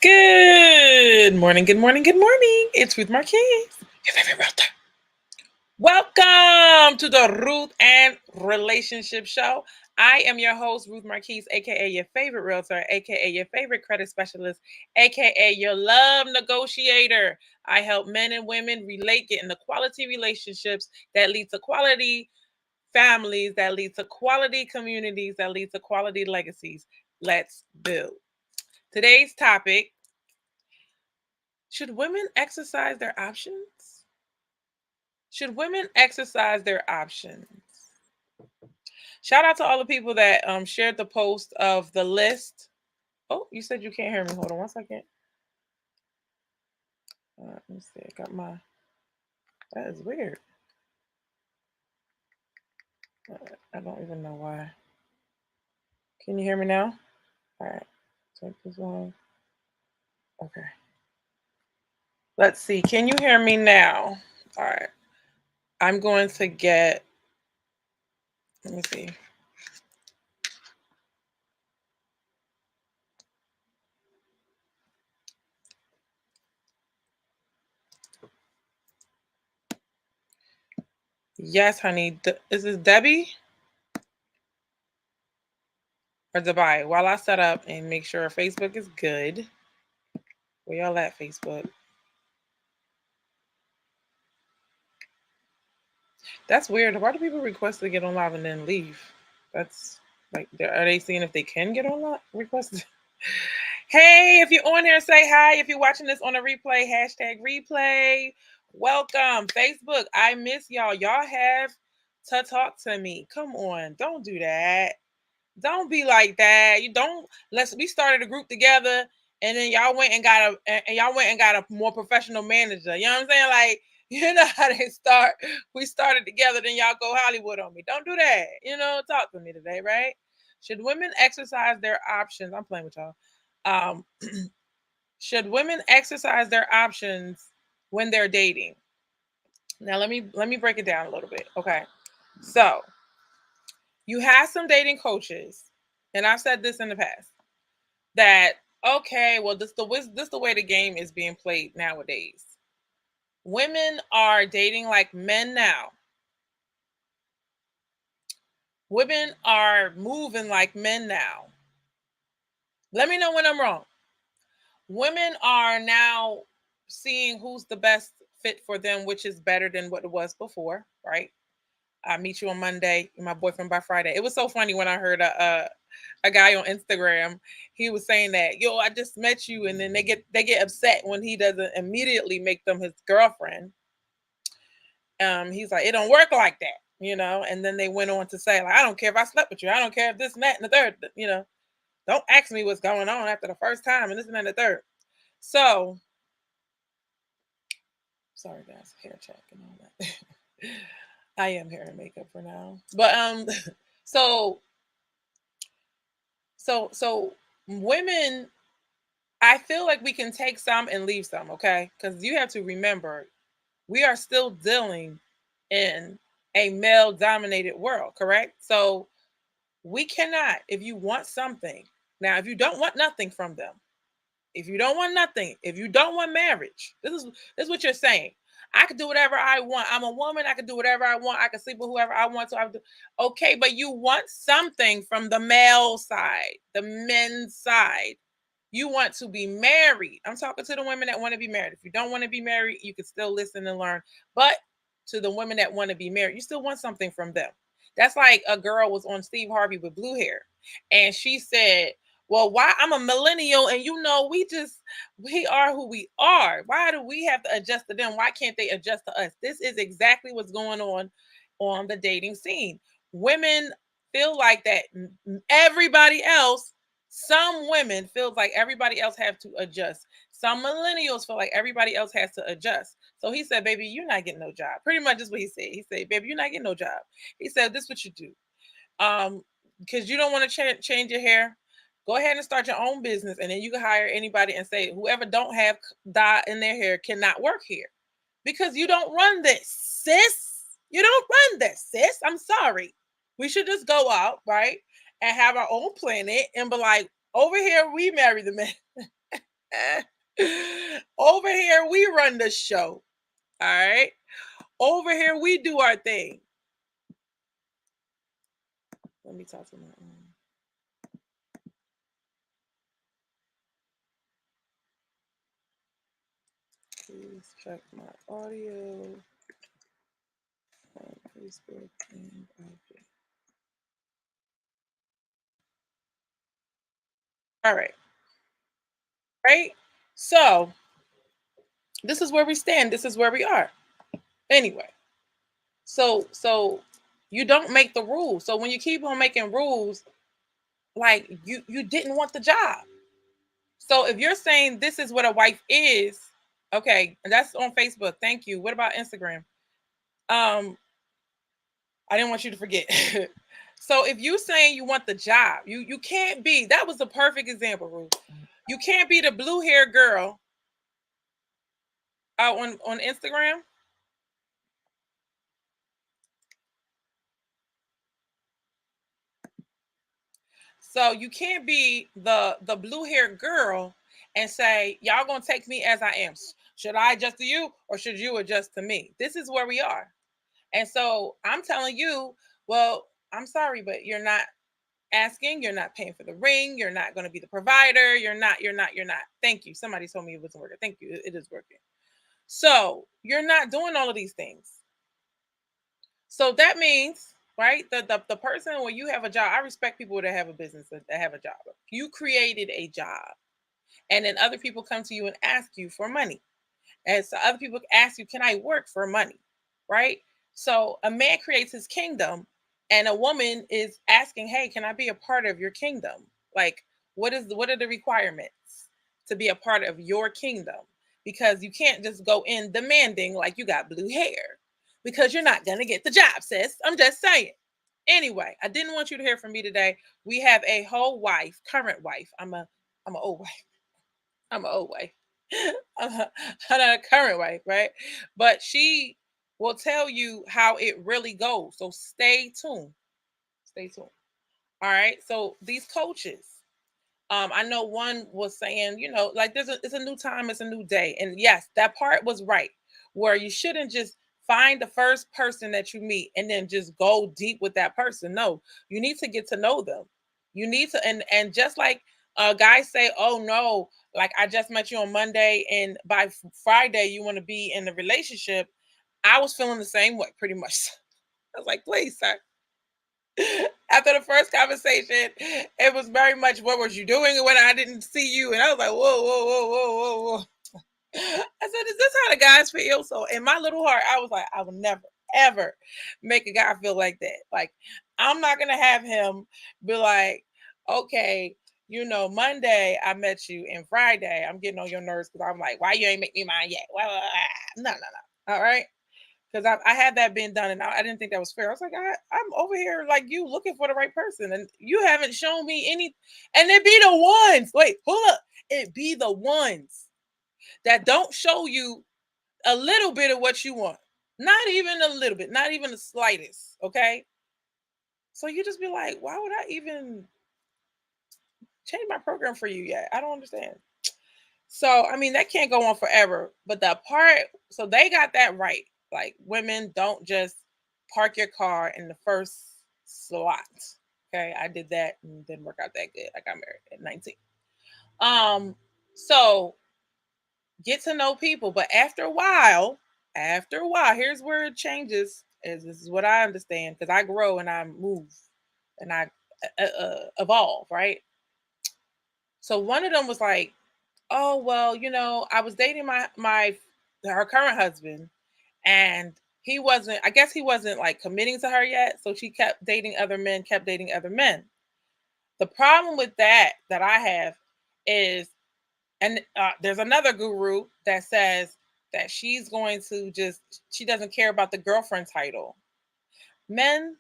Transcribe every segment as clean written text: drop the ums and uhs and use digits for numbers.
Good morning, good morning, good morning. It's Ruth Marquez, your favorite realtor. Welcome to the Ruth and Relationship Show. I am your host, Ruth Marquez, aka your favorite realtor, aka your favorite credit specialist, aka your love negotiator. I help men and women relate, get into quality relationships that lead to quality families, that lead to quality communities, that lead to quality legacies. Let's build. Today's topic: should women exercise their options? Should women exercise their options? Shout out to all the people that shared the post of the list. Oh, you said you can't hear me. Hold on one second. Let me see. I got my. That is weird. I don't even know why. Can you hear me now? All right. Take this one. Okay. Let's see. Can you hear me now? All right. I'm going to get. Let me see. Yes, honey. Is this Debbie or Dubai? While I set up and make sure Facebook is good. Where y'all at, Facebook? That's weird. Why do people request to get on live and then leave? That's like, are they seeing if they can get on live? Request. Hey, if you're on here, say hi. If you're watching this on a replay, hashtag replay. Welcome, Facebook. I miss y'all. Y'all have to talk to me. Come on, don't do that. Don't be like that. You don't. We started a group together, and then y'all went and got a more professional manager. You know what I'm saying? Like, you know how they start. We started together, then y'all go Hollywood on me. Don't do that. Talk to me today, right? Should women exercise their options? I'm playing with y'all. Um, should women exercise their options when they're dating? Now let me break it down a little bit. Okay, so you have some dating coaches, and I've said this in the past, that okay, well, this the way the game is being played nowadays. Women are dating like men now. Women are moving like men now. Let me know when I'm wrong. Women are now seeing who's the best fit for them, which is better than what it was before, right? I meet you on Monday, my boyfriend by Friday. It was so funny when I heard a guy on Instagram. He was saying that, yo, I just met you, and then they get upset when he doesn't immediately make them his girlfriend. He's like, it don't work like that. And then they went on to say, like, I don't care if I slept with you. I don't care if this and that and the third. Don't ask me what's going on after the first time and this and that and the third. So, sorry guys, hair check and all that. I am hair and makeup for now, but so so women, I feel like we can take some and leave some, okay? Because you have to remember, we are still dealing in a male dominated world, correct? So we cannot, if you want something, now, if you don't want nothing from them, if you don't want nothing, if you don't want marriage, this is what you're saying. I could do whatever I want. I'm a woman. I could do whatever I want. I can sleep with whoever I want. Okay, but you want something from the male side, the men's side. You want to be married. I'm talking to the women that want to be married. If you don't want to be married, you can still listen and learn. But to the women that want to be married, you still want something from them. That's like a girl was on Steve Harvey with blue hair, and she said, well, why, I'm a millennial, and we are who we are. Why do we have to adjust to them? Why can't they adjust to us? This is exactly what's going on the dating scene. Women feel like that everybody else, some women feel like everybody else have to adjust. Some millennials feel like everybody else has to adjust. So he said, baby, you're not getting no job. Pretty much is what he said. He said, baby, you're not getting no job. He said, this is what you do. Because you don't want to change your hair, go ahead and start your own business, and then you can hire anybody and say whoever don't have dye in their hair cannot work here, because you don't run this, sis. You don't run this, sis. I'm sorry. We should just go out, right, and have our own planet and be like, over here we marry the men. Over here, we run the show. All right. Over here, we do our thing. Let me talk to my Please check my audio on Facebook and IG. All right. Right. So this is where we stand. This is where we are. Anyway. So you don't make the rules. So when you keep on making rules, like you didn't want the job. So if you're saying this is what a wife is, okay, and that's on Facebook. Thank you. What about Instagram? Um, I didn't want you to forget. So if you're saying you want the job, you can't be. That was the perfect example, Ruth. You can't be the blue hair girl out on Instagram. So you can't be the blue haired girl and say, y'all gonna take me as I am. Should I adjust to you or should you adjust to me? This is where we are. And so I'm telling you, well, I'm sorry, but you're not asking, you're not paying for the ring, you're not gonna be the provider, you're not. Thank you. Somebody told me it wasn't working. Thank you. It is working. So you're not doing all of these things. So that means, right? The person when you have a job, I respect people that have a business that have a job. You created a job, and then other people come to you and ask you for money. And so other people ask you, can I work for money? Right? So a man creates his kingdom, and a woman is asking, hey, can I be a part of your kingdom? Like, what are the requirements to be a part of your kingdom? Because you can't just go in demanding like you got blue hair because you're not gonna get the job, sis. I'm just saying. Anyway, I didn't want you to hear from me today. We have a whole wife, current wife. I'm an old wife. I'm an old wife. I'm not a current wife, right? But she will tell you how it really goes. So stay tuned. Stay tuned. All right. So these coaches, I know one was saying, like it's a new time, it's a new day. And yes, that part was right, where you shouldn't just find the first person that you meet and then just go deep with that person. No, you need to get to know them. You need to, and just like guys say, oh no, like I just met you on Monday and by Friday you want to be in a relationship. I was feeling the same way pretty much. I was like, please, sir. After the first conversation, it was very much what was you doing when I didn't see you? And I was like, whoa, whoa, whoa, whoa, whoa, whoa. I said, is this how the guys feel? So in my little heart, I was like, I will never, ever make a guy feel like that. Like, I'm not gonna have him be like, okay, Monday I met you and Friday I'm getting on your nerves because I'm like, why you ain't make me mine yet? No, no, no. All right. Because I had that being done and I didn't think that was fair. I was like, I'm over here like you looking for the right person and you haven't shown me any. And it be the ones, wait, hold up. It be the ones that don't show you a little bit of what you want. Not even a little bit, not even the slightest. Okay. So you just be like, why would I even change my program for you yet? I don't understand. So, I mean, that can't go on forever. But the part, so they got that right. Like, women don't just park your car in the first slot. Okay, I did that and didn't work out that good. I got married at 19. So get to know people, but after a while, here's where it changes. Is this is what I understand because I grow and I move and I evolve, right? So one of them was like, oh well, I was dating my her current husband and he wasn't like committing to her yet, so she kept dating other men, kept dating other men. The problem with that I have is, and there's another guru that says that she's going to she doesn't care about the girlfriend title. Men,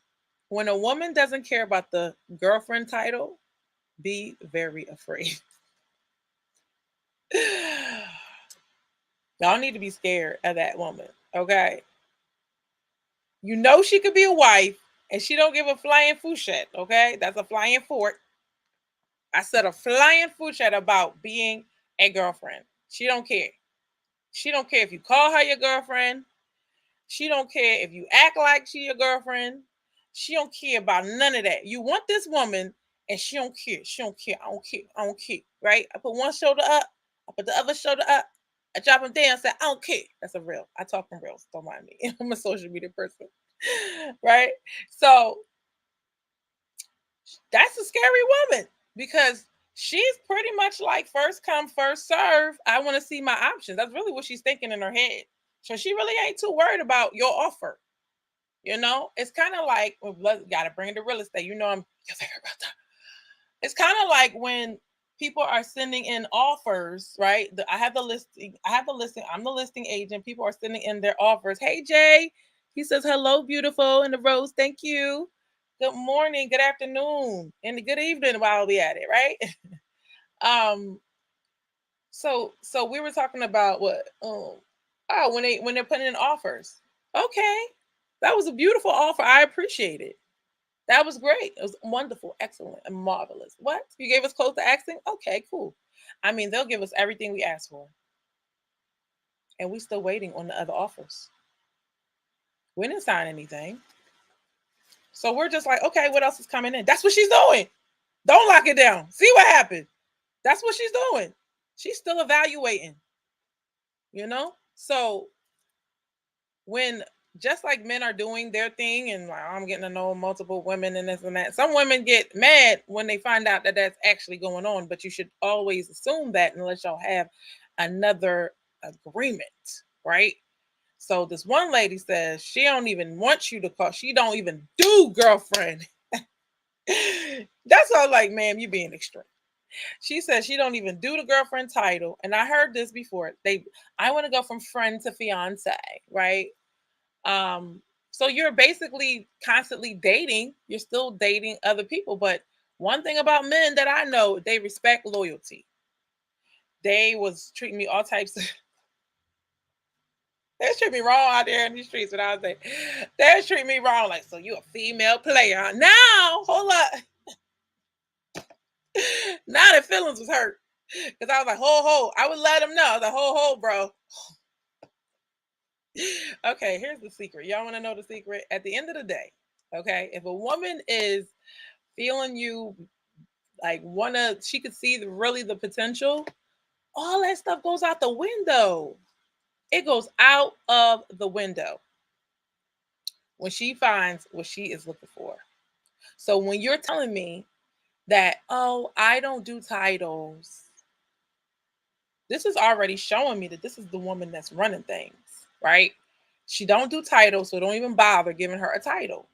when a woman doesn't care about the girlfriend title, be very afraid. Y'all need to be scared of that woman. Okay. She could be a wife and she don't give a flying fouchette. Okay. That's a flying fort. I said a flying fouchette about being a girlfriend. She don't care. She don't care if you call her your girlfriend. She don't care if you act like she your girlfriend. She don't care about none of that. You want this woman, and she don't care. She don't care. I don't care. I don't care. Right? I put one shoulder up. I put the other shoulder up. I drop them down. Say I don't care. That's a real. I talk from reals. Don't mind me. I'm a social media person. Right? So that's a scary woman because she's pretty much like first come, first serve. I want to see my options. That's really what she's thinking in her head. So she really ain't too worried about your offer. You know, it's kind of like got to bring it to real estate. You know, I'm thinking about that. It's kind of like when people are sending in offers, right? I have the listing. I have the listing. I'm the listing agent. People are sending in their offers. Hey Jay, he says hello, beautiful, in the rose. Thank you. Good morning, good afternoon, and good evening while we at it, right? um. So we were talking about what? Oh, when they're putting in offers. Okay, that was a beautiful offer. I appreciate it. That was great. It was wonderful, excellent, and marvelous. What? You gave us close to asking? Okay, cool. I mean, they'll give us everything we asked for, and we still waiting on the other offers. We didn't sign anything. So we're just like, okay, what else is coming in? That's what she's doing. Don't lock it down. See what happened. That's what she's doing. She's still evaluating, you know? So when just like men are doing their thing and like I'm getting to know multiple women and this and that, some women get mad when they find out that that's actually going on, but you should always assume that unless y'all have another agreement, right? So this one lady says she don't even want you to call, she don't even do girlfriend. That's all like, ma'am, you being extreme. She says she don't even do the girlfriend title, and I heard this before. I want to go from friend to fiance, right? Um, so you're basically constantly dating. You're still dating other people. But one thing about men that I know, they respect loyalty. They was treating me all types of they treat me wrong out there in these streets when I was there. They treat me wrong, like, so you a female player. Now, hold up. Now the feelings was hurt. Because I was like, ho, I would let them know. I was like, ho, bro. Okay, here's the secret. Y'all want to know the secret? At the end of the day, okay, if a woman is feeling you like wanna she could see the potential, all that stuff goes out the window. It goes out of the window when she finds what she is looking for. So when you're telling me that, oh, I don't do titles, this is already showing me that this is the woman that's running things, right? She don't do titles, so don't even bother giving her a title.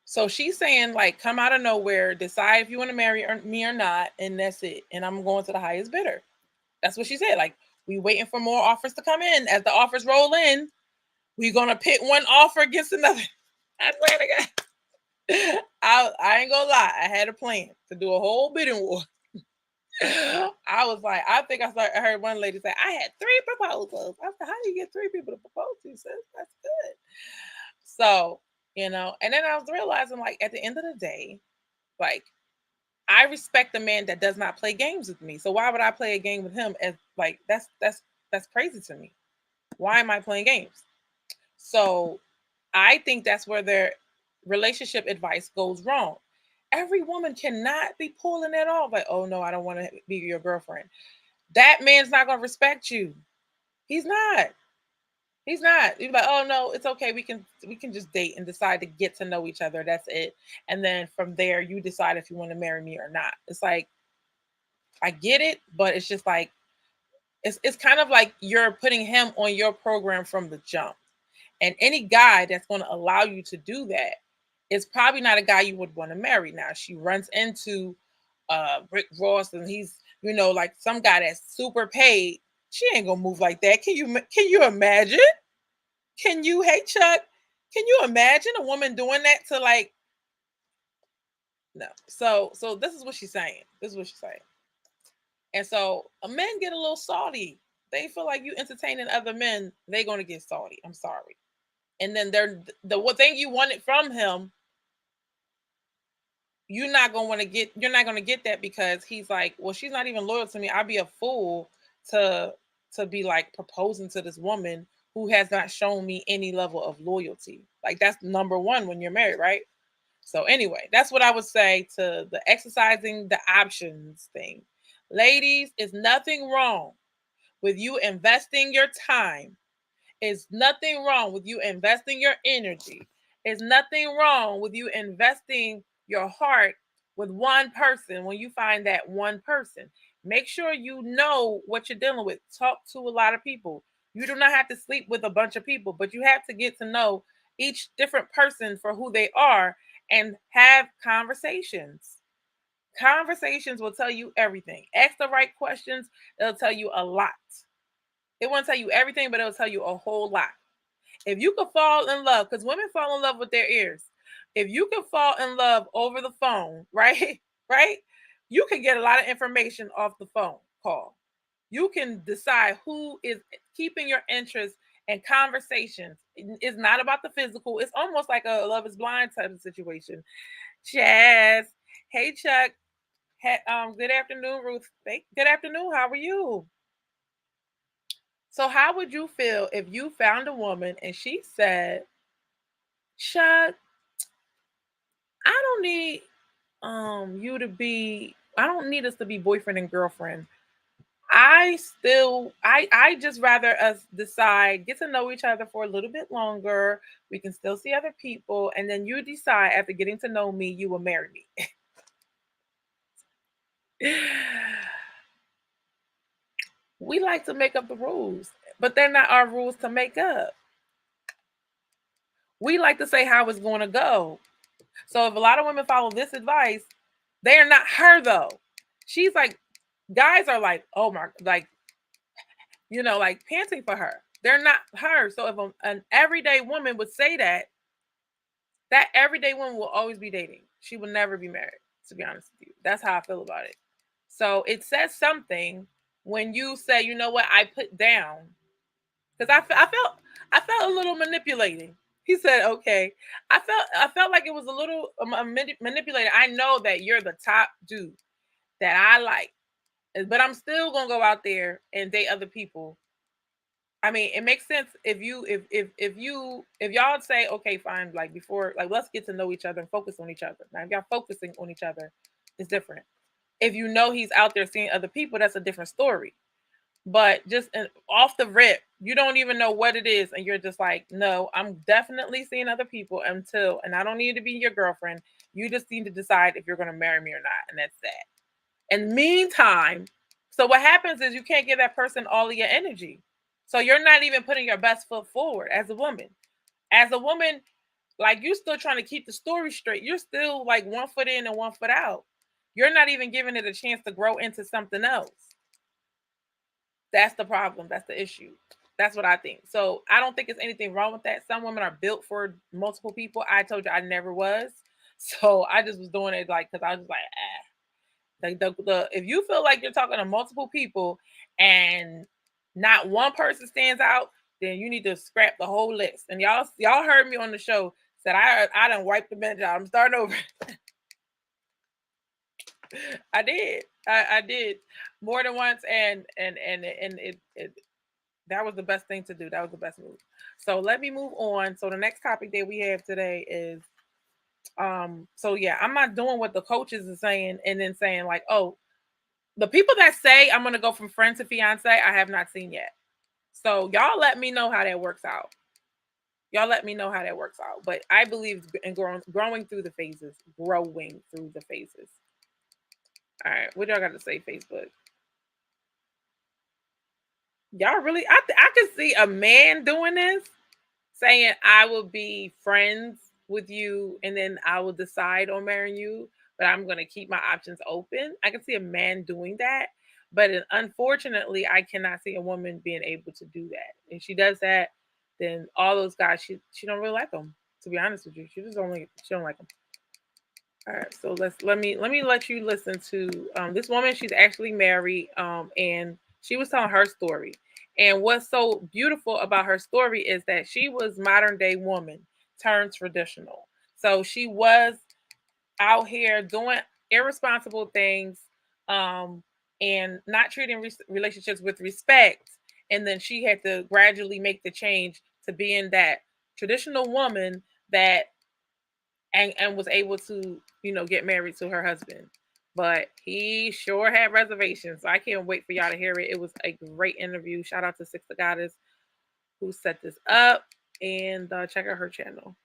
So she's saying, like, come out of nowhere, decide if you want to marry me or not, and that's it. And I'm going to the highest bidder. That's what she said. Like, we waiting for more offers to come in. As the offers roll in, we're gonna pit one offer against another. I swear to God. I ain't gonna lie. I had a plan to do a whole bidding war. I was like, I heard one lady say, I had 3 proposals. I said, how do you get 3 people to propose to you, sis? That's good. So, and then I was realizing, like, at the end of the day, like, I respect the man that does not play games with me. So why would I play a game with him? As like that's crazy to me. Why am I playing games? So I think that's where their relationship advice goes wrong. Every woman cannot be pulling that off. Like, oh no, I don't want to be your girlfriend. That man's not gonna respect you. He's not. He's not. He's like, oh no, it's okay. We can just date and decide to get to know each other. That's it. And then from there, you decide if you want to marry me or not. It's like, I get it, but it's just like it's kind of like you're putting him on your program from the jump. And any guy that's going to allow you to do that is probably not a guy you would want to marry. Now she runs into Rick Ross, and he's like some guy that's super paid. She ain't gonna move like that. Can you imagine? Can you, hey Chuck? Can you imagine a woman doing that to, like, no? So this is what she's saying. This is what she's saying. And so men get a little salty. They feel like you entertaining other men, they're gonna get salty. I'm sorry. And then they're the one thing you wanted from him, you're not gonna get that because he's like, well, she's not even loyal to me. I'd be a fool to be like proposing to this woman who has not shown me any level of loyalty. Like that's number one when you're married, right? So anyway, that's what I would say to the exercising the options thing. Ladies, is nothing wrong with you investing your time. Is nothing wrong with you investing your energy. Is nothing wrong with you investing your heart with one person when you find that one person. Make sure you know what you're dealing with. Talk to a lot of people. You do not have to sleep with a bunch of people, but you have to get to know each different person for who they are and have conversations. Conversations will tell you everything. Ask the right questions, it'll tell you a lot. It won't tell you everything, but it'll tell you a whole lot. If you could fall in love, because women fall in love with their ears. If you can fall in love over the phone, right? Right? You can get a lot of information off the phone call. You can decide who is keeping your interest and conversations. It's not about the physical. It's almost like a Love is Blind type of situation. Chaz. Hey Chuck. Good afternoon, Ruth. Good afternoon. How are you? So how would you feel if you found a woman and she said, Chuck, I don't need you to be I don't need us to be boyfriend and girlfriend. I just rather us decide, get to know each other for a little bit longer. We can still see other people, and then you decide after getting to know me, you will marry me. We like to make up the rules, but they're not our rules to make up. We like to say how it's going to go. So if a lot of women follow this advice, they are not her though. She's like, guys are like, oh my, like, like panting for her. They're not her. So if an everyday woman would say that, that everyday woman will always be dating. She will never be married, to be honest with you. That's how I feel about it. So it says something when you say, you know what, I put down. Because I felt a little manipulating. He said, "Okay." I felt like it was a little manipulated. I know that you're the top dude that I like, but I'm still gonna go out there and date other people. I mean, it makes sense if y'all say, okay, fine, like before, like let's get to know each other and focus on each other. Now, if y'all focusing on each other, it's different. If you know he's out there seeing other people, that's a different story. But just off the rip, you don't even know what it is, and you're just like, no, I'm definitely seeing other people and I don't need to be your girlfriend. You just need to decide if you're going to marry me or not, and that's that. And meantime, so what happens is you can't give that person all of your energy. So you're not even putting your best foot forward as a woman. As a woman, like you're still trying to keep the story straight. You're still like one foot in and one foot out. You're not even giving it a chance to grow into something else. That's the problem. That's the issue. That's what I think. So I don't think there's anything wrong with that. Some women are built for multiple people. I told you I never was. So I just was doing it like because I was just like, Like if you feel like you're talking to multiple people and not one person stands out, then you need to scrap the whole list. And y'all heard me on the show said I done wiped the bench out. I'm starting over. I did. I did more than once, and it that was the best thing to do. That was the best move. So let me move on. So the next topic that we have today is so yeah, I'm not doing what the coaches are saying and then saying like, oh, the people that say I'm gonna go from friend to fiance, I have not seen yet. So y'all let me know how that works out. Y'all let me know how that works out. But I believe in growing through the phases. Growing through the phases. All right, what y'all got to say, Facebook? Y'all really? I could see a man doing this, saying I will be friends with you, and then I will decide on marrying you, but I'm going to keep my options open. I can see a man doing that, but unfortunately, I cannot see a woman being able to do that. If she does that, then all those guys, she don't really like them. To be honest with you, she don't like them. All right, so let me let you listen to this woman. She's actually married, and she was telling her story. And what's so beautiful about her story is that she was modern day woman turned traditional. So she was out here doing irresponsible things, um, and not treating relationships with respect. And then she had to gradually make the change to being that traditional woman that and was able to, get married to her husband. But he sure had reservations. So I can't wait for y'all to hear it. It was a great interview. Shout out to Six the Goddess who set this up, and check out her channel.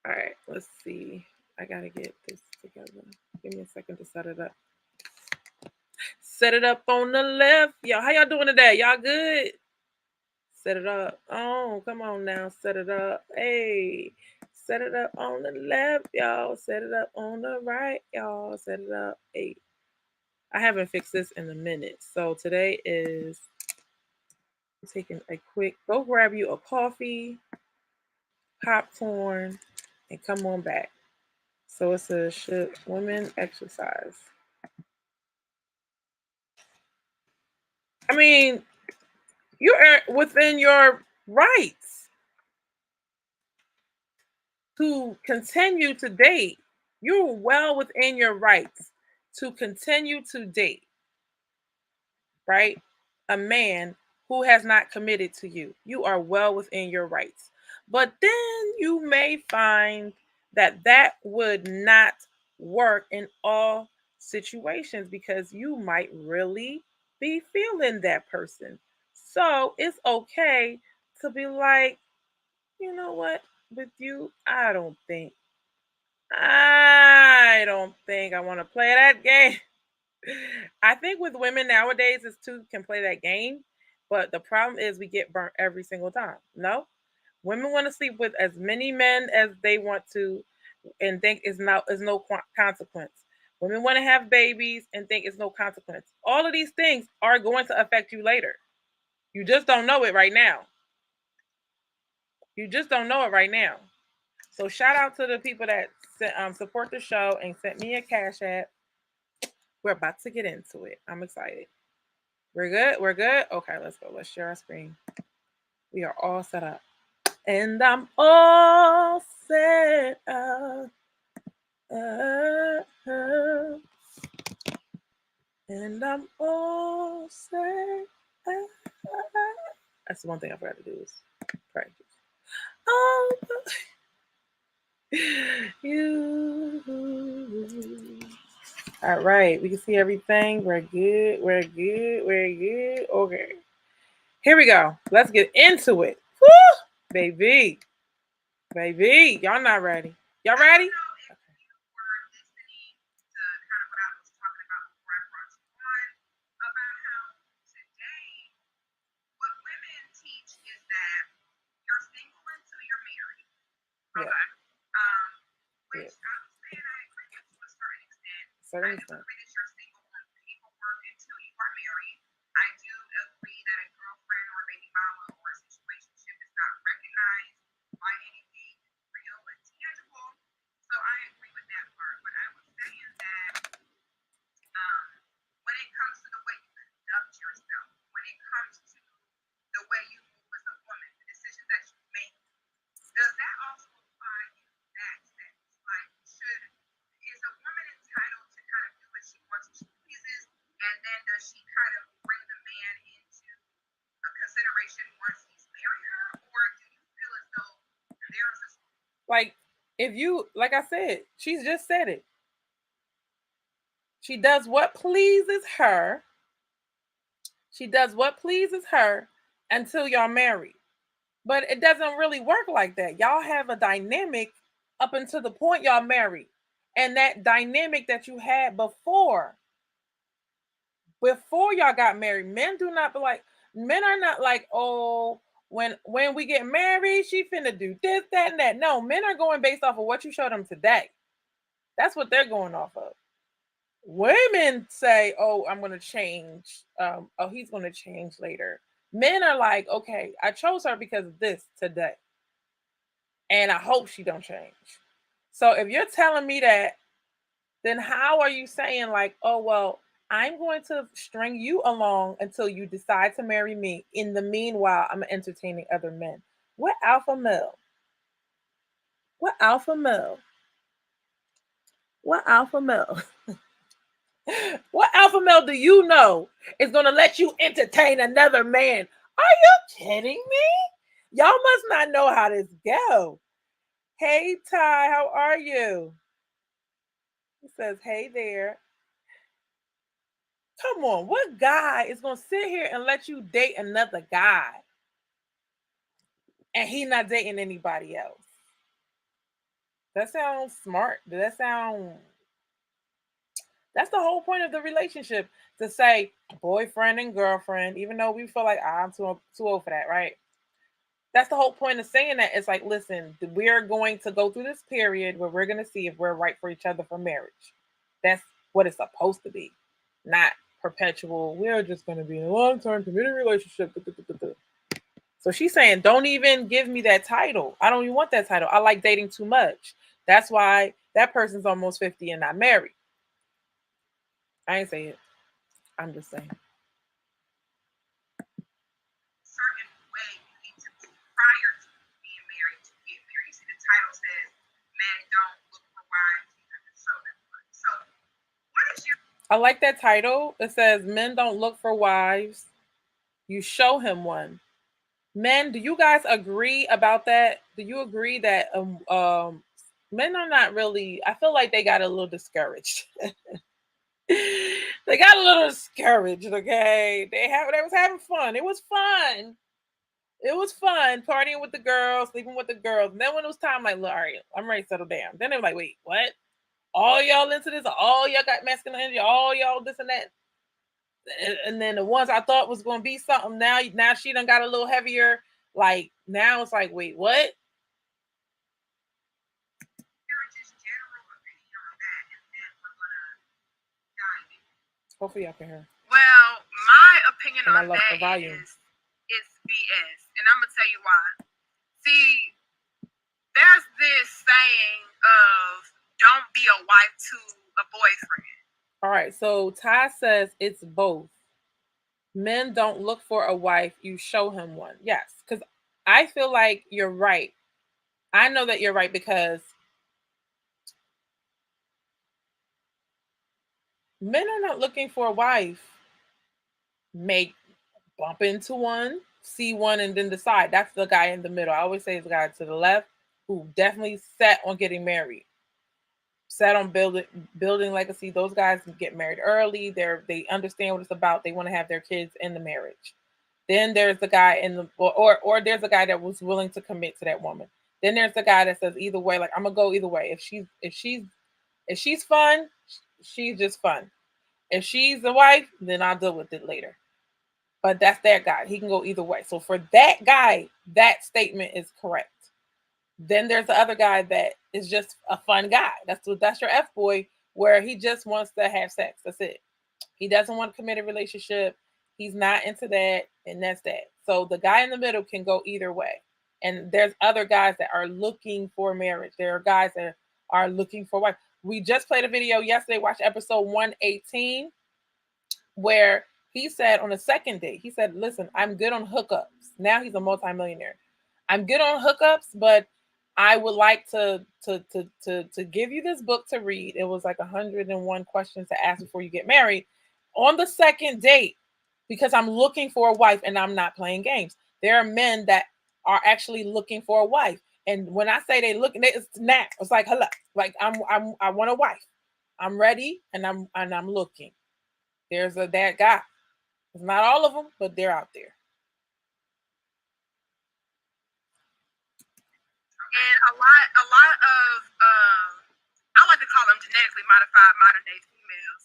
All right, let's see. I gotta get this together. Give me a second to set it up. Set it up on the left. Y'all, how y'all doing today? Y'all good? Set it up. Oh, come on now. Set it up. Hey. Set it up on the left, y'all. Set it up on the right, y'all. Set it up. Hey. I haven't fixed this in a minute. So today is taking a quick go grab you a coffee, popcorn, and come on back. So it says, should women exercise? I mean, you're within your rights to continue to date. You're well within your rights to continue to date, right? A man who has not committed to you. You are well within your rights. But then you may find that that would not work in all situations because you might really be feeling that person. So it's okay to be like, you know what, with you, I don't think I want to play that game. I think with women nowadays is two can play that game, but the problem is we get burnt every single time. No, women want to sleep with as many men as they want to, and think is no consequence. Women want to have babies and think it's no consequence. All of these things are going to affect you later. You just don't know it right now. You just don't know it right now. So shout out to the people that support the show and sent me a cash app. We're about to get into it. I'm excited. We're good. We're good. Okay, let's go. Let's share our screen. We are all set up. And I'm all set up. And I'm all set up. That's the one thing I forgot to do is practice. Oh, you. All right, we can see everything. We're good. We're good. We're good. Okay. Here we go. Let's get into it. Woo! Baby. Baby. Y'all not ready. Y'all ready? Yeah. Yeah. Certain extent. Like, if you, like I said, she's just said it. She does what pleases her. She does what pleases her until y'all married. But it doesn't really work like that. Y'all have a dynamic up until the point y'all married. And that dynamic that you had before y'all got married, men do not be like, men are not like, oh, when we get married, she finna do this, that, and that. No, men are going based off of what you showed them today. That's what they're going off of. Women say, oh, I'm gonna change. Oh, he's gonna change later. Men are like, okay, I chose her because of this today. And I hope she don't change. So if you're telling me that, then how are you saying like, oh well, I'm going to string you along until you decide to marry me. In the meanwhile, I'm entertaining other men. What alpha male? What alpha male What alpha male? What alpha male do you know is going to let you entertain another man? Are you kidding me? Y'all must not know how this go. Hey Ty, how are you? He says, "Hey there." Come on, what guy is going to sit here and let you date another guy and he not dating anybody else? That sounds smart. Does that sound That's the whole point of the relationship, to say boyfriend and girlfriend, even though we feel like I'm too old for that, right? That's the whole point of saying that. It's like, listen, we're going to go through this period where we're going to see if we're right for each other for marriage. That's what it's supposed to be, not perpetual. We're just going to be in a long term committed relationship. So she's saying, don't even give me that title. I don't even want that title. I like dating too much. That's why that person's almost 50 and not married. I ain't say it. I'm just saying. Certain way you need to be prior to being married to get married. See, the title says men don't look for wives, you have to show them one. So what is your I like that title. It says men don't look for wives, you show him one. Men, do you guys agree about that? Do you agree that men are not really, I feel like they got a little discouraged. They got a little discouraged, okay? They was having fun. It was fun. It was fun partying with the girls, sleeping with the girls. And then when it was time, like, look, all right, I'm ready to settle down. Then they were like, wait, what? All y'all into this? All y'all got masculine energy? All y'all this and that? And then the ones I thought was going to be something, now she done got a little heavier. Like, now it's like, wait, what? Hopefully y'all can hear. Well, my opinion on that is it's BS. And I'm going to tell you why. See, there's this saying of don't be a wife to a boyfriend. All right, so Ty says it's both. Men don't look for a wife, you show him one. Yes, because I feel like you're right. I know that you're right because men are not looking for a wife. Make Bump into one, see one, and then decide. That's the guy in the middle. I always say it's the guy to the left who definitely set on getting married, set on building legacy. Those guys get married early. They understand what it's about. They want to have their kids in the marriage. Then there's the guy in the or there's a guy that was willing to commit to that woman. Then there's the guy that says either way, like I'm gonna go either way. If she's fun, she's just fun. If she's the wife, then I'll deal with it later. But that's that guy. He can go either way. So for that guy, that statement is correct. Then there's the other guy that is just a fun guy. That's your F boy, where he just wants to have sex. That's it. He doesn't want a committed relationship. He's not into that, and that's that. So the guy in the middle can go either way. And there's other guys that are looking for marriage. There are guys that are looking for wife. We just played a video yesterday, watched episode 118, where he said on the second date, he said, listen, I'm good on hookups. Now he's a multimillionaire. I'm good on hookups, but I would like to give you this book to read. It was like 101 questions to ask before you get married on the second date, because I'm looking for a wife and I'm not playing games. There are men that are actually looking for a wife. And when I say they looking, it's now. It's like, hello, like I want a wife. I'm ready and I'm looking. There's that guy. It's not all of them, but they're out there. And a lot of I like to call them genetically modified modern day females.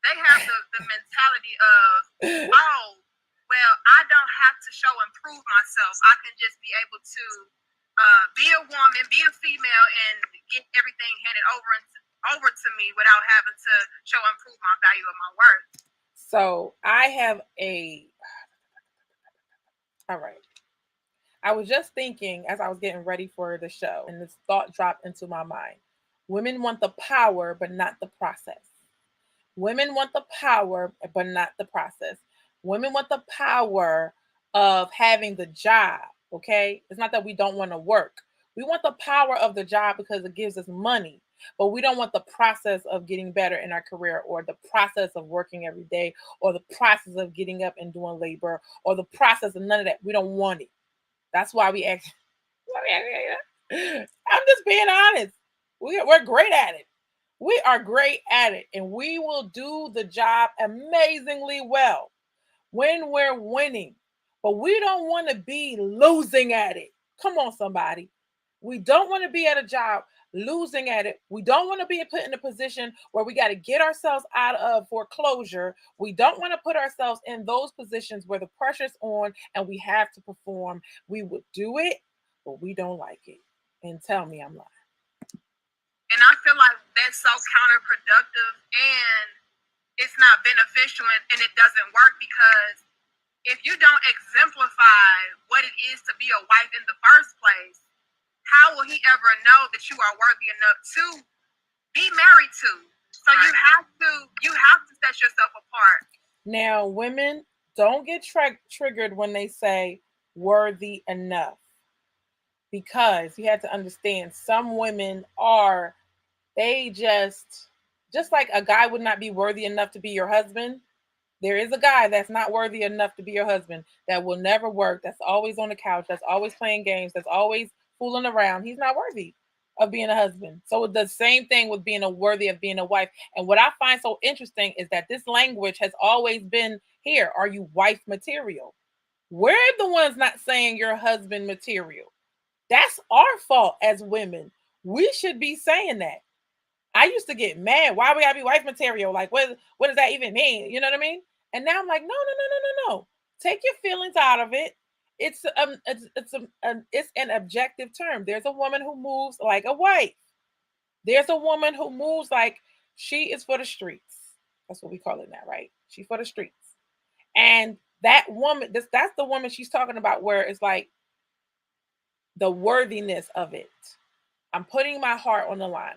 They have the mentality of, oh, well, I don't have to show and prove myself. I can just be able to be a woman, be a female, and get everything handed over to me without having to show and prove my value of my worth. So I have all right. I was just thinking as I was getting ready for the show, and this thought dropped into my mind. Women want the power, but not the process. Women want the power, but not the process. Women want the power of having the job. Okay. It's not that we don't want to work. We want the power of the job because it gives us money. But we don't want the process of getting better in our career, or the process of working every day, or the process of getting up and doing labor, or the process of none of that. We don't want it. That's why we act. I'm just being honest. We're great at it. We are great at it, and we will do the job amazingly well when we're winning. But we don't want to be losing at it. Come on, somebody. We don't want to be at a job losing at it. We don't want to be put in a position where we got to get ourselves out of foreclosure. We don't want to put ourselves in those positions where the pressure's on and we have to perform. We would do it, but we don't like it. And tell me I'm lying. And I feel like that's so counterproductive, and it's not beneficial, and it doesn't work, because if you don't exemplify what it is to be a wife in the first place, how will he ever know that you are worthy enough to be married to? So you have to set yourself apart. Now, women, don't get triggered when they say worthy enough, because you have to understand some women are, they just like a guy would not be worthy enough to be your husband. There is a guy that's not worthy enough to be your husband, that will never work, that's always on the couch, that's always playing games, that's always fooling around. He's not worthy of being a husband. So the same thing with being a worthy of being a wife. And what I find so interesting is that this language has always been here. Are you wife material? We're the ones not saying you're husband material. That's our fault as women. We should be saying that. I used to get mad. Why we gotta be wife material? Like, what does that even mean? You know what I mean? And now I'm like, no, no, no, no, no, no. Take your feelings out of it. It's an objective term. There's a woman who moves like a wife. There's a woman who moves like she is for the streets. That's what we call it now, right? She for the streets. And that woman, that's the woman she's talking about, where it's like the worthiness of it. I'm putting my heart on the line.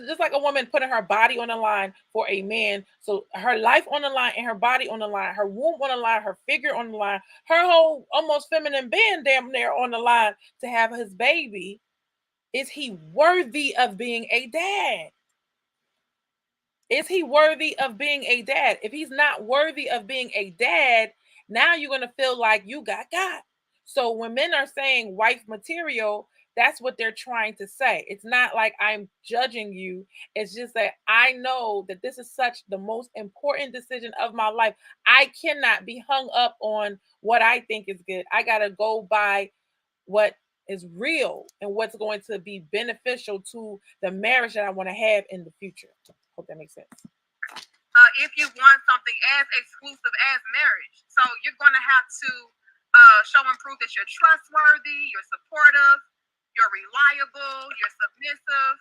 Just like a woman putting her body on the line for a man. So her life on the line and her body on the line, her womb on the line, her figure on the line, her whole almost feminine being damn near on the line to have his baby. Is he worthy of being a dad? Is he worthy of being a dad? If he's not worthy of being a dad, now you're going to feel like you got. So when men are saying wife material, that's what they're trying to say. It's not like I'm judging you. It's just that I know that this is such the most important decision of my life. I cannot be hung up on what I think is good. I got to go by what is real and what's going to be beneficial to the marriage that I want to have in the future. Hope that makes sense. If you want something as exclusive as marriage, so you're going to have to show and prove that you're trustworthy, you're supportive, you're reliable, you're submissive,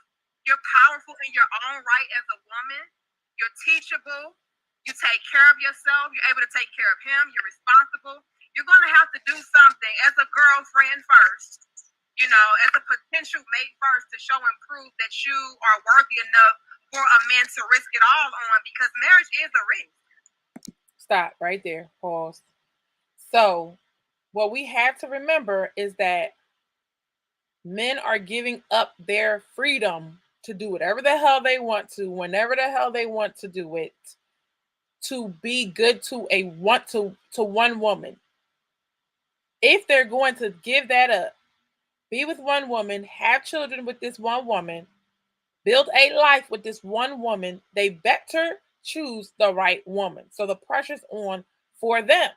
you're powerful in your own right as a woman, you're teachable, you take care of yourself, you're able to take care of him, you're responsible. You're going to have to do something as a girlfriend first, as a potential mate first, to show and prove that you are worthy enough for a man to risk it all on, because marriage is a risk. Stop right there. Pause. So, what we have to remember is that men are giving up their freedom to do whatever the hell they want to, whenever the hell they want to do it, to be good to one woman. If they're going to give that up, be with one woman, have children with this one woman, build a life with this one woman, they better choose the right woman. So the pressure's on for them.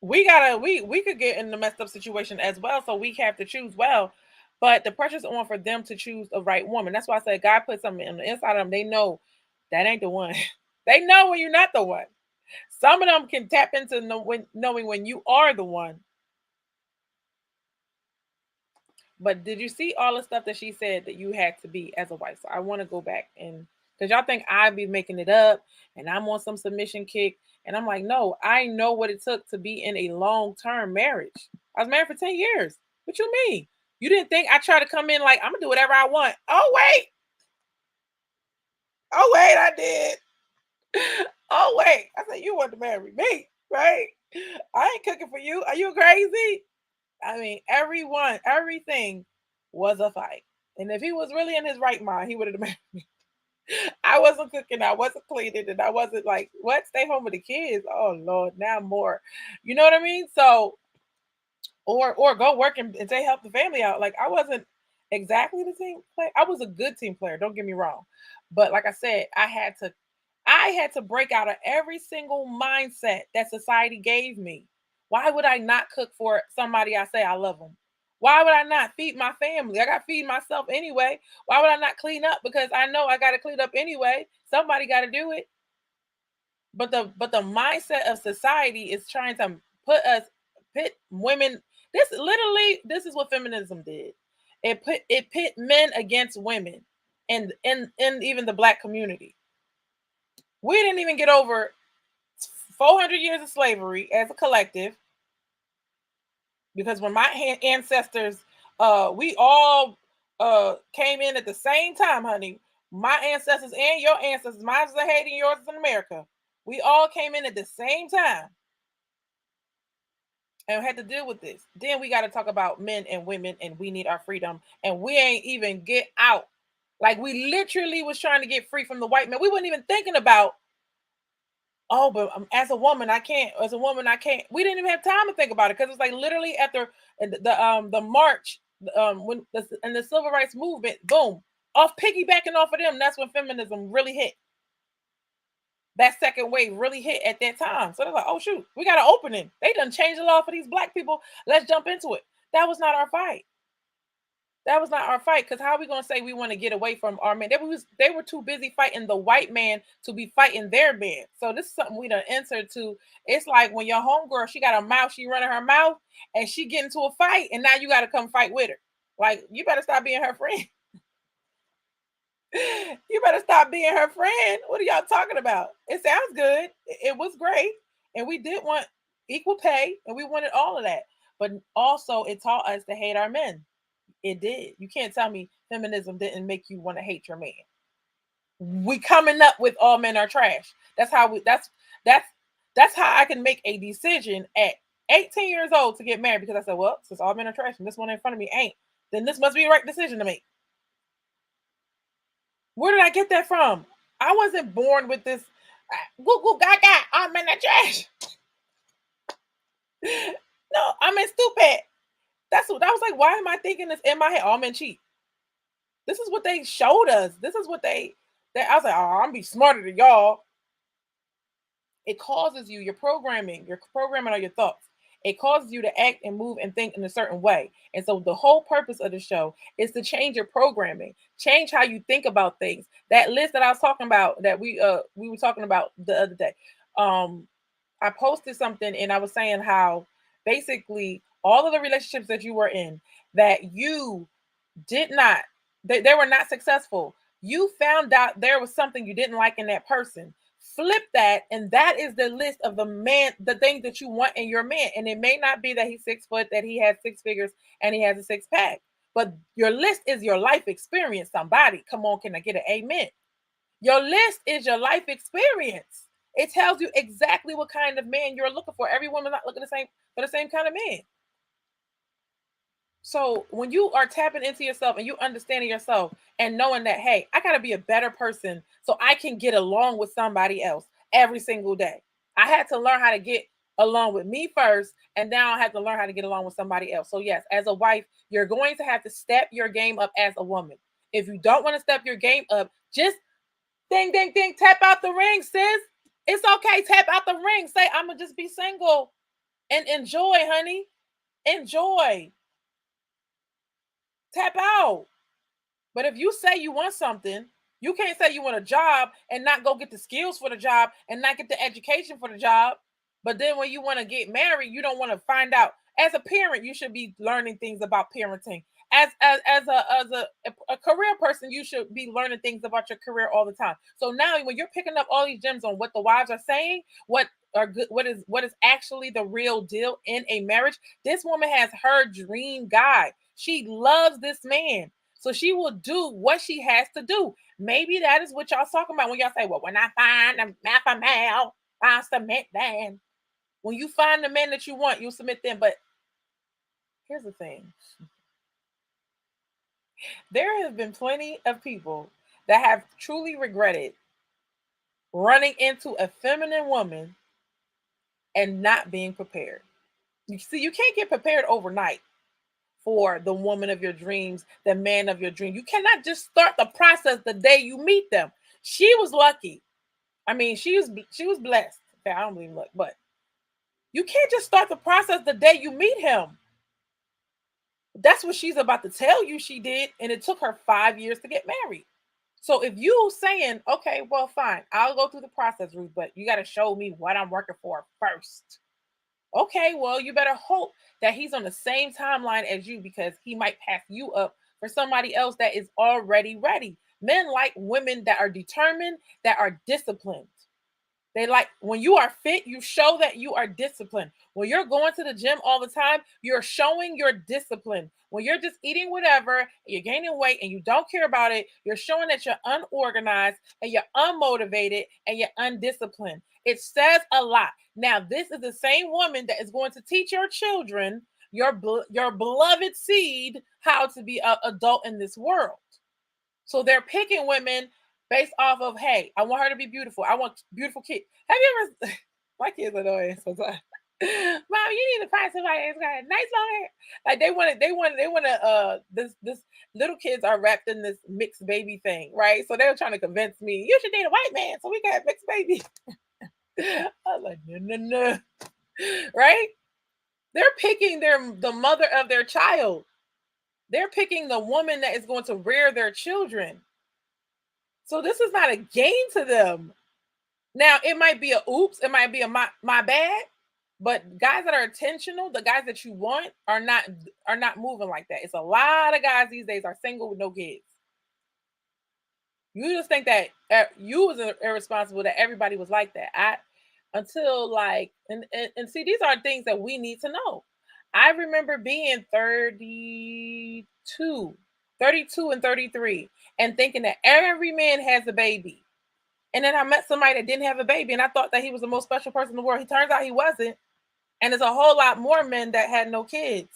We could get in the messed up situation as well, so we have to choose well. But the pressure's on for them to choose the right woman. That's why I said God put something on the inside of them. They know that ain't the one. They know when you're not the one. Some of them can tap into knowing when you are the one. But did you see all the stuff that she said that you had to be as a wife? So I want to go back, and because y'all think I be making it up and I'm on some submission kick. And I'm like, no, I know what it took to be in a long-term marriage. I was married for 10 years. What you mean? You didn't think I try to come in like I'm gonna do whatever I want? Oh wait. Oh wait, I did. Oh wait. I said you want to marry me, right? I ain't cooking for you. Are you crazy? I mean, everything was a fight. And if he was really in his right mind, he would have married me. I wasn't cooking, I wasn't cleaning, and I wasn't like, what? Stay home with the kids. Oh Lord, now more. You know what I mean? So or go work and say help the family out. Like I wasn't exactly the team player. I was a good team player, don't get me wrong. But like I said, I had to break out of every single mindset that society gave me. Why would I not cook for somebody I say I love them? Why would I not feed my family? I got to feed myself anyway. Why would I not clean up? Because I know I got to clean up anyway. Somebody got to do it. But the mindset of society is trying to pit women. This is what feminism did. It pit men against women, and even the black community. We didn't even get over 400 years of slavery as a collective, because when my ancestors, we all came in at the same time, honey. My ancestors and your ancestors, mine's in Haiti, yours is in America. We all came in at the same time and had to deal with this. Then we got to talk about men and women, and we need our freedom, and we ain't even get out. Like we literally was trying to get free from the white man. We weren't even thinking about, oh, but as a woman, I can't. As a woman, I can't. We didn't even have time to think about it because it's like literally after the march, and the civil rights movement, boom, off piggybacking off of them. That's when feminism really hit. That second wave really hit at that time. So they're like, oh shoot, we got an opening. They done changed the law for these black people. Let's jump into it. That was not our fight. That was not our fight. Because how are we gonna say we want to get away from our men? They were too busy fighting the white man to be fighting their man. So this is something we done entered to. It's like when your homegirl, she got a mouth, she running her mouth, and she get into a fight, and now you got to come fight with her. Like you better stop being her friend. You better stop being her friend. What are y'all talking about? It sounds good. It was great. And we did want equal pay and we wanted all of that. But also, it taught us to hate our men. It did. You can't tell me feminism didn't make you want to hate your man. We coming up with all men are trash. That's that's how I can make a decision at 18 years old to get married, because I said, well, since all men are trash and this one in front of me ain't, then this must be the right decision to make. Where did I get that from? I wasn't born with this. Goo goo gaga. I'm in the trash. No, I'm in stupid. That's what I was like. Why am I thinking this in my head? Oh, I'm in cheat. This is what they showed us. This is what they. That I was like, oh, I'm be smarter than y'all. It causes you. You're programming all your thoughts. It causes you to act and move and think in a certain way. And so the whole purpose of the show is to change your programming, change how you think about things. That list that I was talking about, that we were talking about the other day. Um, I posted something and I was saying how basically all of the relationships that you were in, that you did not, they were not successful. You found out there was something you didn't like in that person. Flip that, and that is the list of the man, the things that you want in your man. And it may not be that he's 6 foot, that he has six figures, and he has a six pack. But your list is your life experience. Somebody, come on, can I get an amen? Your list is your life experience. It tells you exactly what kind of man you're looking for. Every woman's not looking the same for the same kind of man. So when you are tapping into yourself and you understanding yourself and knowing that, hey, I got to be a better person so I can get along with somebody else every single day. I had to learn how to get along with me first, and now I have to learn how to get along with somebody else. So yes, as a wife, you're going to have to step your game up as a woman. If you don't want to step your game up, just ding, ding, ding, tap out the ring, sis. It's okay. Tap out the ring. Say, I'm going to just be single and enjoy, honey. Enjoy. Tap out. But if you say you want something, you can't say you want a job and not go get the skills for the job and not get the education for the job. But then when you want to get married, you don't want to find out. As a parent, you should be learning things about parenting. As a career person, you should be learning things about your career all the time. So now when you're picking up all these gems on what the wives are saying, what are good, what is actually the real deal in a marriage, this woman has her dream guy. She loves this man. So she will do what she has to do. Maybe that is what y'all talking about when y'all say, well, when I find a math male, I submit then. When you find the man that you want, you'll submit them. But here's the thing. There have been plenty of people that have truly regretted running into a feminine woman and not being prepared. You see, you can't get prepared overnight for the woman of your dreams, the man of your dream. You cannot just start the process the day you meet them. She was lucky. I mean, she was blessed. Okay, I don't believe in luck, but you can't just start the process the day you meet him. That's what she's about to tell you she did, and it took her 5 years to get married. So if you saying, okay, well, fine, I'll go through the process, Ruth, but you got to show me what I'm working for first. Okay, well, you better hope that he's on the same timeline as you because he might pass you up for somebody else that is already ready. Men like women that are determined, that are disciplined. They like when you are fit, you show that you are disciplined. When you're going to the gym all the time, you're showing your discipline. When you're just eating whatever, you're gaining weight and you don't care about it, you're showing that you're unorganized and you're unmotivated and you're undisciplined. It says a lot. Now, this is the same woman that is going to teach your children, your beloved seed, how to be an adult in this world. So they're picking women based off of, hey, I want her to be beautiful. I want beautiful kids. Have you ever? My kids are annoying sometimes. Mom, you need to find somebody that's got a nice long hair. Like they want to. This little kids are wrapped in this mixed baby thing, right? So they were trying to convince me you should date a white man so we can have mixed babies. I was like, no, no, no, right? They're picking the mother of their child. They're picking the woman that is going to rear their children. So this is not a gain to them. Now it might be a oops, it might be a my bad, but guys that are intentional, the guys that you want are not moving like that. It's a lot of guys these days are single with no kids. You just think that you was irresponsible that everybody was like that. I until like and see these are things that we need to know. I remember being 32, 32 and 33 and thinking that every man has a baby. And then I met somebody that didn't have a baby, and I thought that he was the most special person in the world. He turns out he wasn't. And there's a whole lot more men that had no kids.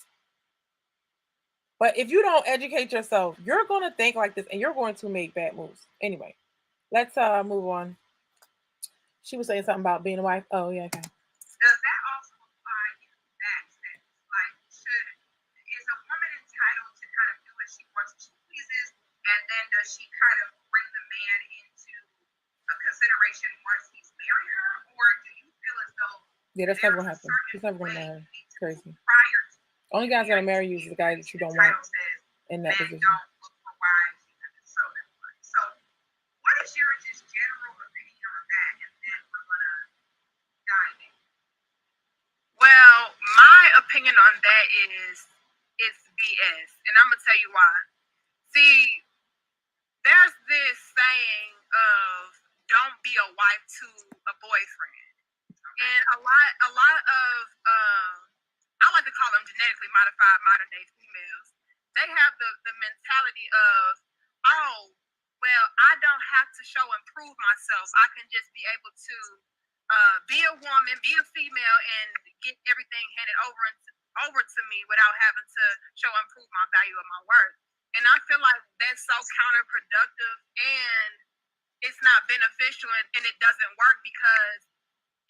But if you don't educate yourself, you're going to think like this and you're going to make bad moves. Anyway, let's move on. She was saying something about being a wife. Oh, yeah, okay. Does that also apply in that sense? Like, should is a woman entitled to kind of do what she wants, what she pleases, and then does she kind of bring the man into a consideration once he's married her, or do you feel as though Yeah, that's never there's going to a happen. certain She's never going to way marry her. you need It's to move crazy. prior to Only guy's going to marry you is the guy that you the don't want title says in that men position. don't look for wives, you have to show them one. So, what is your just general opinion on that? And then we're gonna dive in. Well, my opinion on that is it's BS, and I'm gonna tell you why. See, there's this saying of "don't be a wife to a boyfriend," and a lot of I like to call them genetically modified modern day females. They have the mentality of, oh, well, I don't have to show and prove myself. I can just be able to be a woman, be a female, and get everything handed over to me without having to show and prove my value of my worth. And I feel like that's so counterproductive and it's not beneficial and it doesn't work because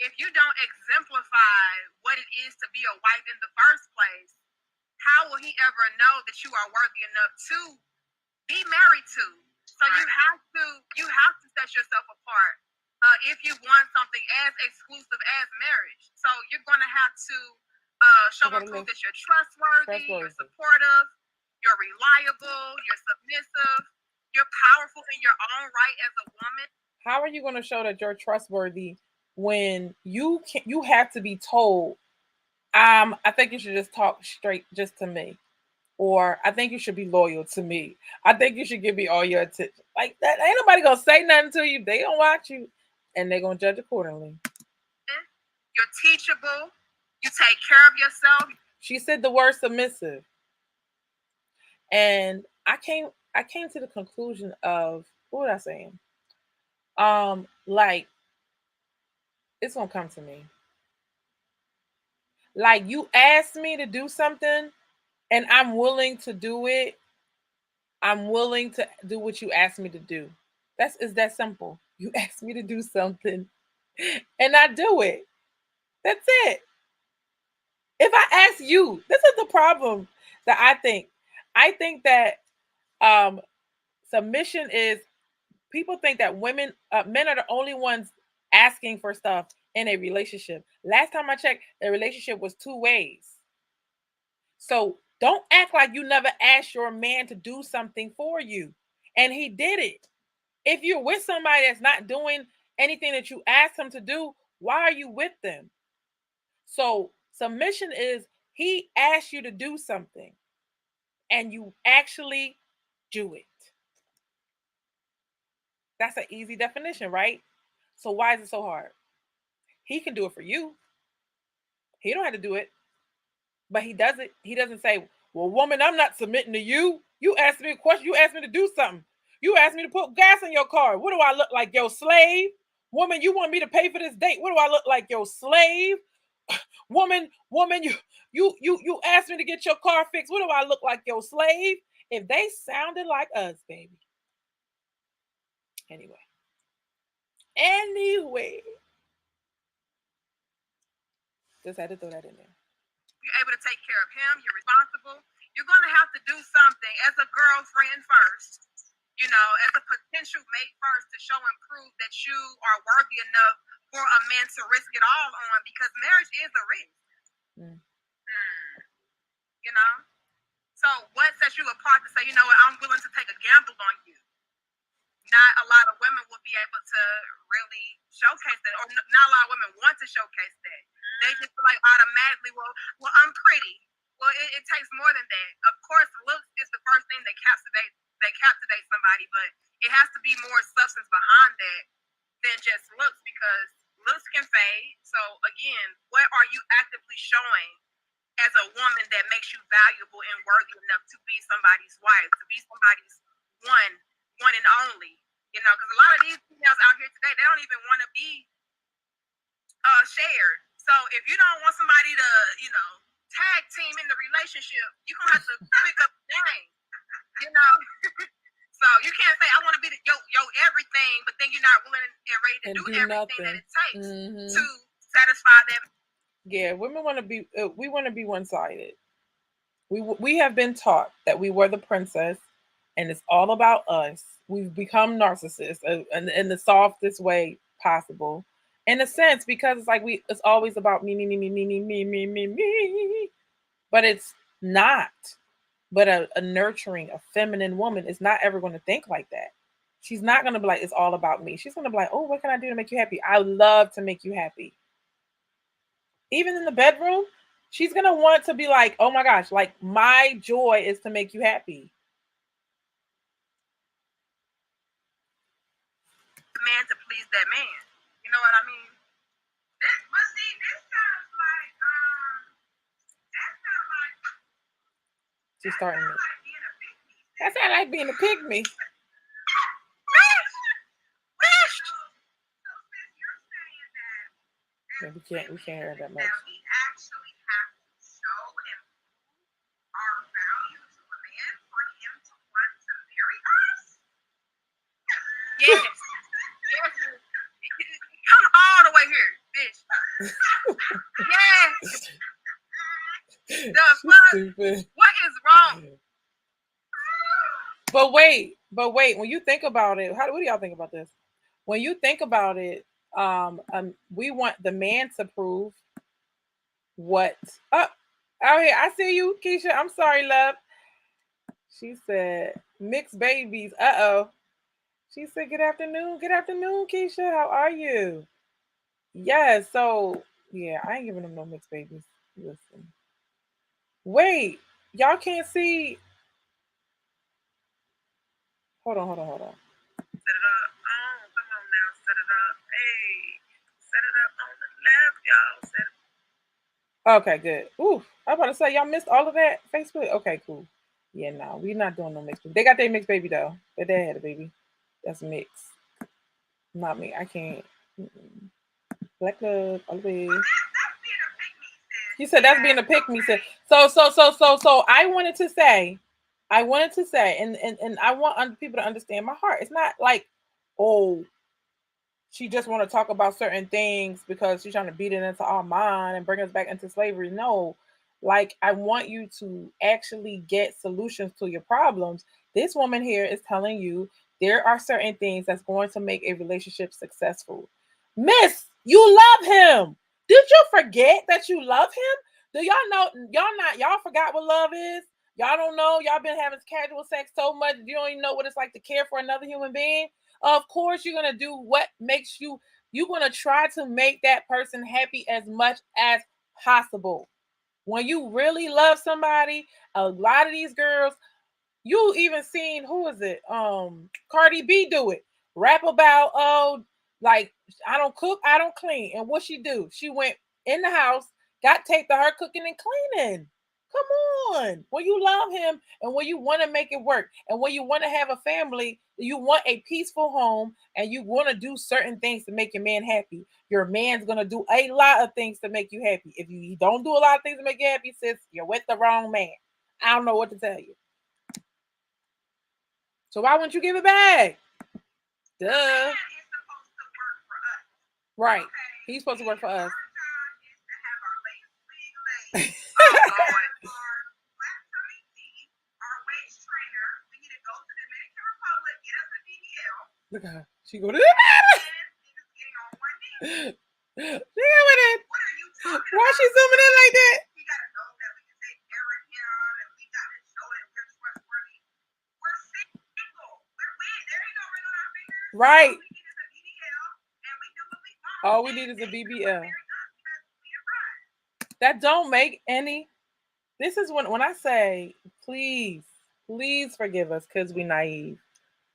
if you don't exemplify what it is to be a wife in the first place, how will he ever know that you are worthy enough to be married to? So you have to set yourself apart if you want something as exclusive as marriage. So you're going to have to show and prove that you're trustworthy, you're supportive, you're reliable, you're submissive, you're powerful in your own right as a woman. How are you going to show that you're trustworthy when you have to be told, I think you should just talk straight just to me, or I think you should be loyal to me. I think you should give me all your attention. Like that, ain't nobody gonna say nothing to you. They gonna watch you, and they're gonna judge accordingly. You're teachable. You take care of yourself. She said the word submissive, and I came to the conclusion of what was I saying? Like it's gonna come to me. Like you asked me to do something, and I'm willing to do it. I'm willing to do what you asked me to do. Is that simple. You asked me to do something and I do it. That's it. If I ask you, this is the problem that I think. I think that um submission is, people think that men are the only ones asking for stuff in a relationship. Last time I checked, the relationship was two ways. So don't act like you never asked your man to do something for you. And he did it. If you're with somebody that's not doing anything that you asked him to do, why are you with them? So submission is, he asked you to do something and you actually do it. That's an easy definition, right? So why is it so hard? He can do it for you. He don't have to do it, but he does it. He doesn't say, "Well, woman, I'm not submitting to you. You asked me a question. You asked me to do something. You asked me to put gas in your car. What do I look like, your slave? Woman, you want me to pay for this date? What do I look like, your slave? Woman, you asked me to get your car fixed. What do I look like, your slave?" If they sounded like us, baby. Anyway, just had to throw that in there. You're able to take care of him. You're responsible. You're going to have to do something as a girlfriend first, as a potential mate first, to show and prove that you are worthy enough for a man to risk it all on, because marriage is a risk. So what sets you apart to say, I'm willing to take a gamble on you? Not a lot of women will be able to really showcase that, or not a lot of women want to showcase that. They just feel like automatically, well, I'm pretty. Well, it takes more than that. Of course, looks is the first thing that captivates somebody, but it has to be more substance behind that than just looks, because looks can fade. So again, what are you actively showing as a woman that makes you valuable and worthy enough to be somebody's wife, to be somebody's one and only? Because a lot of these females out here today, they don't even want to be shared. So if you don't want somebody to, tag team in the relationship, you're going to have to pick up the game, So you can't say, I want to be your everything, but then you're not willing and ready to do everything that it takes to satisfy them. Yeah, women want to be, we want to be one-sided. We have been taught that we were the princess and it's all about us. We've become narcissists in the softest way possible, in a sense, because it's like it's always about me, me, me, me, me, me, me, me, me, me. But it's not. But a nurturing, a feminine woman is not ever going to think like that. She's not going to be like, it's all about me. She's going to be like, oh, what can I do to make you happy? I love to make you happy. Even in the bedroom, she's going to want to be like, oh my gosh, like my joy is to make you happy. Man to please that man. You know what I mean? This sounds like, that sounds like, she's starting it. That sounds like being a pygmy. Yeah, we can't hear that much. We actually have to show and prove our value to a man for him to want to marry us. Yes. Come all the way here, bitch. Yes. The fuck? Stupid. What is wrong? But wait. When you think about it, what do y'all think about this? When you think about it, we want the man to prove what. Oh, out here, I see you, Keisha. I'm sorry, love. She said mixed babies. Uh-oh. She said, good afternoon. Good afternoon, Keisha. How are you? Yeah, so yeah, I ain't giving them no mixed babies. Listen. Wait, y'all can't see. Hold on. Set it up. Oh, come on now. Set it up. Hey, set it up on the left, y'all. Set it. Okay, good. Ooh, I was about to say, y'all missed all of that Facebook? Okay, cool. Yeah, no, we're not doing no mixed baby. They got their mixed baby, though. Their dad had a baby. That's mixed. Not me. I can't. Black love, all the way. You said that's being a pick me. So I wanted to say, I wanted to say, and I want people to understand my heart. It's not like, oh, she just want to talk about certain things because she's trying to beat it into our mind and bring us back into slavery. No, like I want you to actually get solutions to your problems. This woman here is telling you there are certain things that's going to make a relationship successful. Miss, you love him. Did you forget that you love him? Do y'all know? Y'all forgot what love is? Y'all don't know. Y'all been having casual sex so much you don't even know what it's like to care for another human being. Of course, you're gonna do what makes you. You're gonna try to make that person happy as much as possible. When you really love somebody, a lot of these girls, you even seen who is it? Cardi B do it. Rap about like I don't cook, I don't clean. And what she do? She went in the house, got taped to her cooking and cleaning. Come on. When you love him and when you want to make it work and when you want to have a family, you want a peaceful home and you want to do certain things to make your man happy. Your man's gonna do a lot of things to make you happy. If you don't do a lot of things to make you happy, sis, you're with the wrong man. I don't know what to tell you. So why wouldn't you give it back? The Duh. man is supposed to work for us. Right. Okay. He's supposed to work for Our us. job is to have our legs big legs. Oh Lord. Our black tummy tea, our waist trainer. We need to go to the Dominican Republic, get us a BBL. Look at her. She go to And niggas getting on one knee. Look at it. What are you talking Why about? she zooming in like that? We gotta know that we can take care of him and we gotta show that we're trustworthy. We're single. There ain't no ring on our fingers. Right. All we need is a BBL and we do what we want. All we need is a BBL. That don't make any. This is when I say, please forgive us because we naive.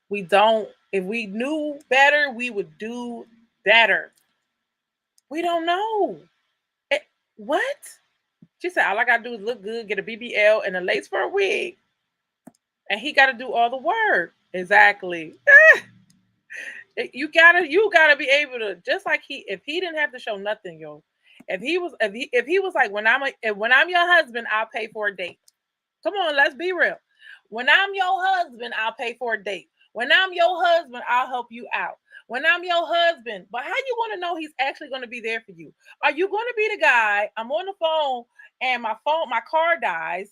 We don't. If we knew better, we would do better. We don't know. It, what? She said, all I gotta do is look good, get a BBL and a lace for a wig, and he gotta do all the work. Exactly. You gotta be able to just like if he didn't have to show nothing, yo. If he was like when I'm your husband, I'll pay for a date. Come on, let's be real. When I'm your husband, I'll pay for a date. When I'm your husband, I'll help you out. When I'm your husband, but how you want to know he's actually going to be there for you? Are you going to be the guy? I'm on the phone and my car dies.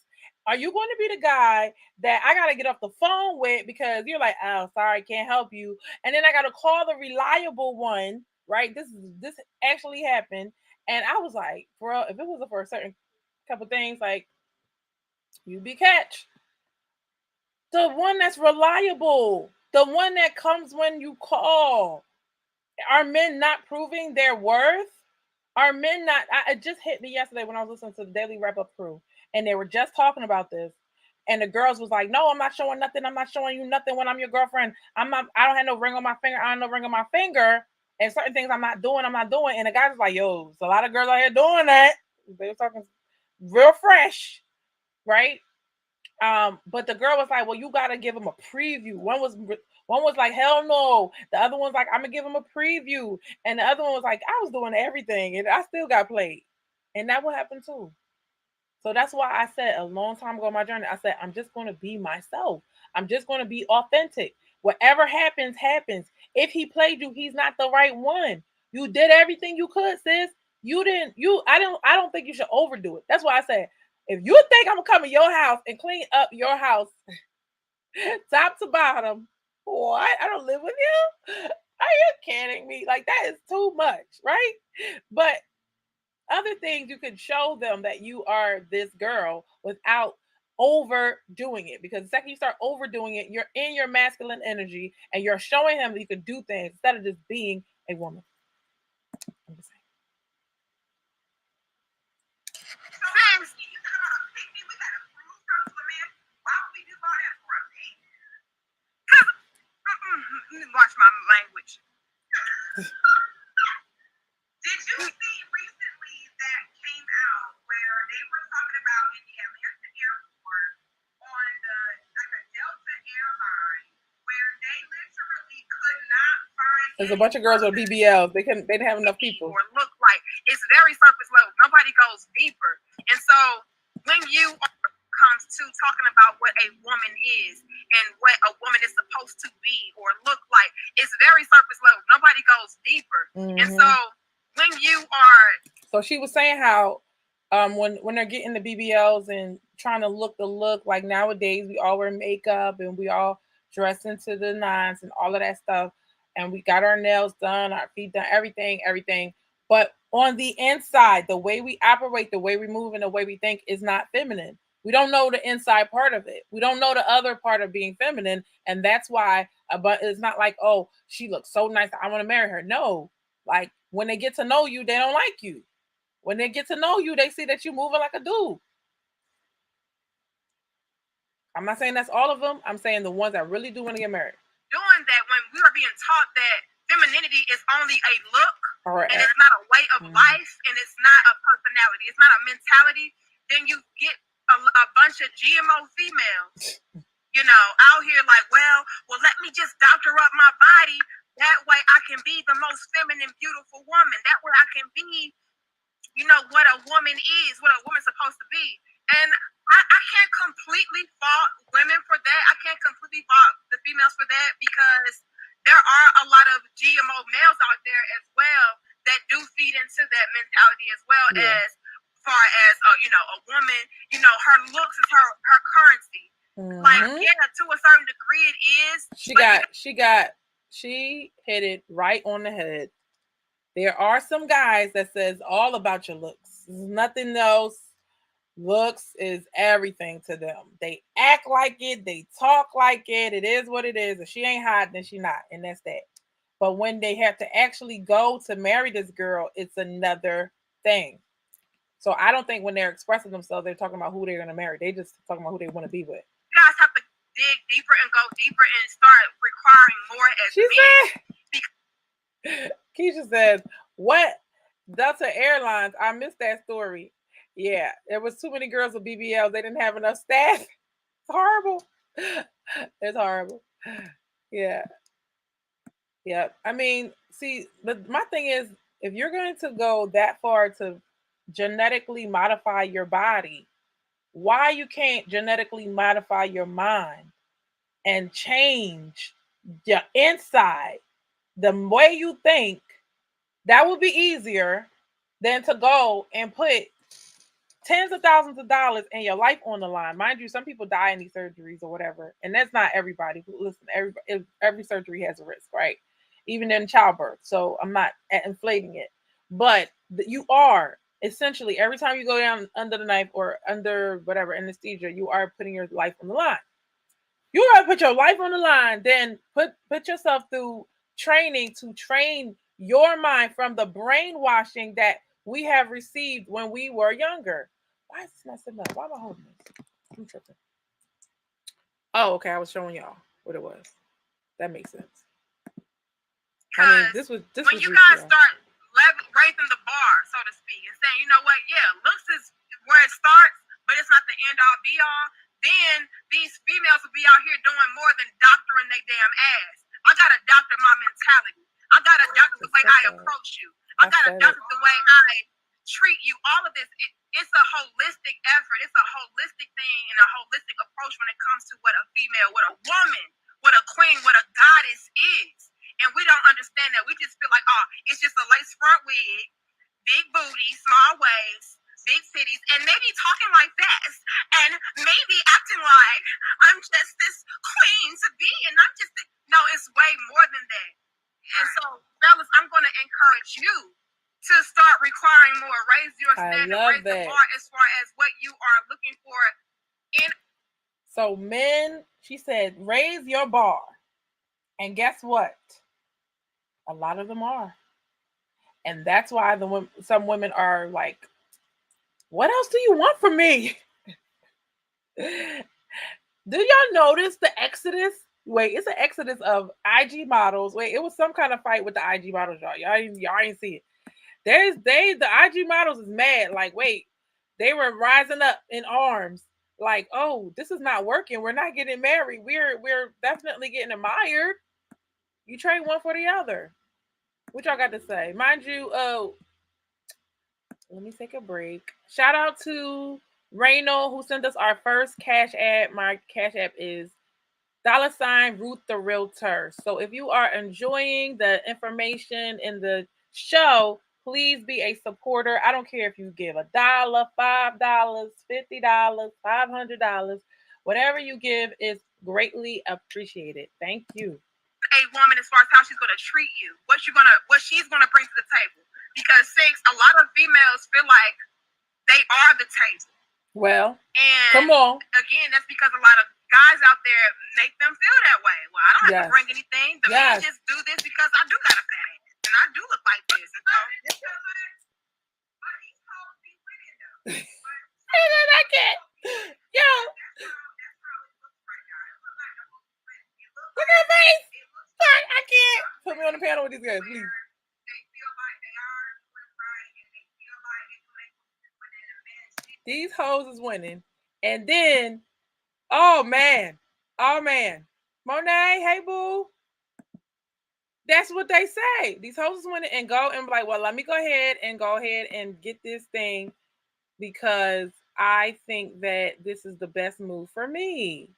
Are you going to be the guy that I got to get off the phone with because you're like, oh, sorry, can't help you, and then I got to call the reliable one, right? This actually happened, and I was like, bro, if it was for a certain couple things, like you be catch the one that's reliable, the one that comes when you call. Are men not proving their worth? Are men not? It just hit me yesterday when I was listening to the Daily Wrap Up crew, and they were just talking about this. And the girls was like, "No, I'm not showing nothing. I'm not showing you nothing when I'm your girlfriend. I'm not. I don't have no ring on my finger. I don't have no ring on my finger. And certain things I'm not doing. I'm not doing." And the guys was like, "Yo, there's a lot of girls out here doing that." They were talking real fresh, right? But the girl was like, "Well, you gotta give him a preview." One was like, "Hell no." The other one's like, "I'm gonna give him a preview," and the other one was like, "I was doing everything and I still got played," and that will happen too. So that's why I said a long time ago in my journey, I said, I'm just gonna be myself. I'm just gonna be authentic. Whatever happens, happens. If he played you, he's not the right one. You did everything you could, sis. You didn't. I don't think you should overdo it. That's why I said, if you think I'm gonna come in your house and clean up your house top to bottom, what? I don't live with you. Are you kidding me? Like that is too much, right? But other things you can show them that you are this girl without overdoing it, because the second you start overdoing it, you're in your masculine energy and you're showing him that you can do things instead of just being a woman. I'm just saying. Watch my language. Did you see recently that came out where they were talking about in the Atlanta airport on the like a Delta airline where they literally could not find There's a bunch of girls with BBLs. They didn't have enough people. or look like it's very surface level. Nobody goes deeper. And so when you comes to talking about what a woman is and what a woman is supposed to be or look like. It's very surface level. Nobody goes deeper. And so when you are, so she was saying how when they're getting the BBLs and trying to look the look, like nowadays we all wear makeup and we all dress into the nines and all of that stuff, and we got our nails done, our feet done, everything. But on the inside, the way we operate, the way we move, and the way we think is not feminine. We don't know the inside part of it. We don't know the other part of being feminine, and that's why. But it's not like, oh, she looks so nice, I want to marry her. No, like when they get to know you, they don't like you. When they get to know you, they see that you're moving like a dude. I'm not saying that's all of them. I'm saying the ones that really do want to get married. Doing that when we are being taught that femininity is only a look, right, and it's not a way of life, and it's not a personality, it's not a mentality, then you get a bunch of GMO females, out here like, well, let me just doctor up my body. That way I can be the most feminine, beautiful woman. That way I can be what a woman is, what a woman's supposed to be. And I can't completely fault women for that. I can't completely fault the females for that, because there are a lot of GMO males out there as well that do feed into that mentality as well. As far as a woman, her looks is her currency. Like, to a certain degree it is. She hit it right on the head. There are some guys that says all about your looks. Nothing else. Looks is everything to them. They act like it. They talk like it. It is what it is. If she ain't hot, then she not. And that's that. But when they have to actually go to marry this girl, it's another thing. So I don't think when they're expressing themselves, they're talking about who they're going to marry. They just talking about who they want to be with. You guys have to dig deeper and go deeper and start requiring more as men. Keisha says, what? Delta Airlines, I missed that story. Yeah, there was too many girls with BBLs. They didn't have enough staff. It's horrible. It's horrible. Yeah. Yeah. I mean, see, but my thing is, if you're going to go that far to genetically modify your body, why you can't genetically modify your mind and change your inside, the way you think? That would be easier than to go and put tens of thousands of dollars and your life on the line. Mind you, some people die in these surgeries or whatever, and that's not everybody. Listen, every surgery has a risk, right? Even in childbirth. So I'm not inflating it, but you are essentially, every time you go down under the knife or under whatever anesthesia, you are putting your life on the line. You gotta put your life on the line, then put yourself through training to train your mind from the brainwashing that we have received when we were younger. Why is this not sitting up? Why am I holding this? I'm tripping. Oh, okay. I was showing y'all what it was. That makes sense. I mean, this when you guys start raising the bar, so to speak, and saying, you know what, looks is where it starts, but it's not the end all be all. Then these females will be out here doing more than doctoring their damn ass. I gotta doctor my mentality. I gotta doctor the way I approach you. I gotta doctor the way I treat you. All of this, it's a holistic effort. It's a holistic thing and a holistic approach when it comes to what a female, what a woman, what a queen, what a goddess is. And we don't understand that. We just feel like, oh, it's just a lace front wig, big booty, small waist, big titties, and maybe talking like this, and maybe acting like I'm just this queen to be, and I'm just no. It's way more than that. And so, fellas, I'm going to encourage you to start requiring more. Raise your standard, raise the bar as far as what you are looking for. So, men, she said, raise your bar, and guess what? A lot of them are, and that's why some women are like, what else do you want from me? Do y'all notice the exodus? Wait, it's an exodus of IG models. Wait, it was some kind of fight with the IG models, y'all. Y'all ain't see it. The IG models is mad. Like, wait, they were rising up in arms. Like, oh, this is not working. We're not getting married. We're definitely getting admired. You trade one for the other. What y'all got to say? Mind you, let me take a break. Shout out to Reynold, who sent us our first cash app. My cash app is $Ruth the Realtor. So if you are enjoying the information in the show, please be a supporter. I don't care if you give $1, $5, $50, $500. Whatever you give is greatly appreciated. Thank you. A woman as far as how she's gonna treat you, what she's gonna bring to the table. Because since a lot of females feel like they are the table. Well, and come on. Again, that's because a lot of guys out there make them feel that way. Well, I don't have to bring anything. The men just do this because I do got a fat ass and I do look like this. And so, but these hoes be winning though. I can't. Yo. Look at her face. I can't. Put me on the panel with these guys, please. These hoes is winning. And then, oh man. Monet, hey boo. That's what they say. These hoes is winning and go and be like, well, let me go ahead and get this thing because I think that this is the best move for me.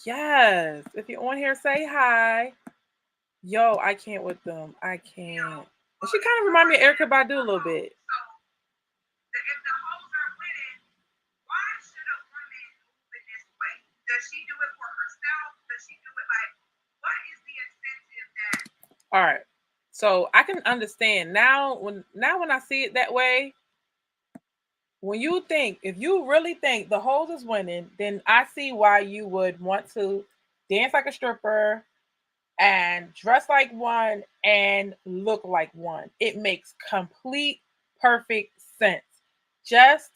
Yes. If you're on here, say hi. Yo, I can't with them. I can't. She kind of remind me of Erykah Badu a little bit. If the hoes are winning, why should a woman move in this way? Does she do it for herself? Does she do it like, what is the incentive that? All right. So I can understand now when I see it that way. When you think, if you really think the hoes is winning, then I see why you would want to dance like a stripper and dress like one and look like one. It makes complete, perfect sense. Just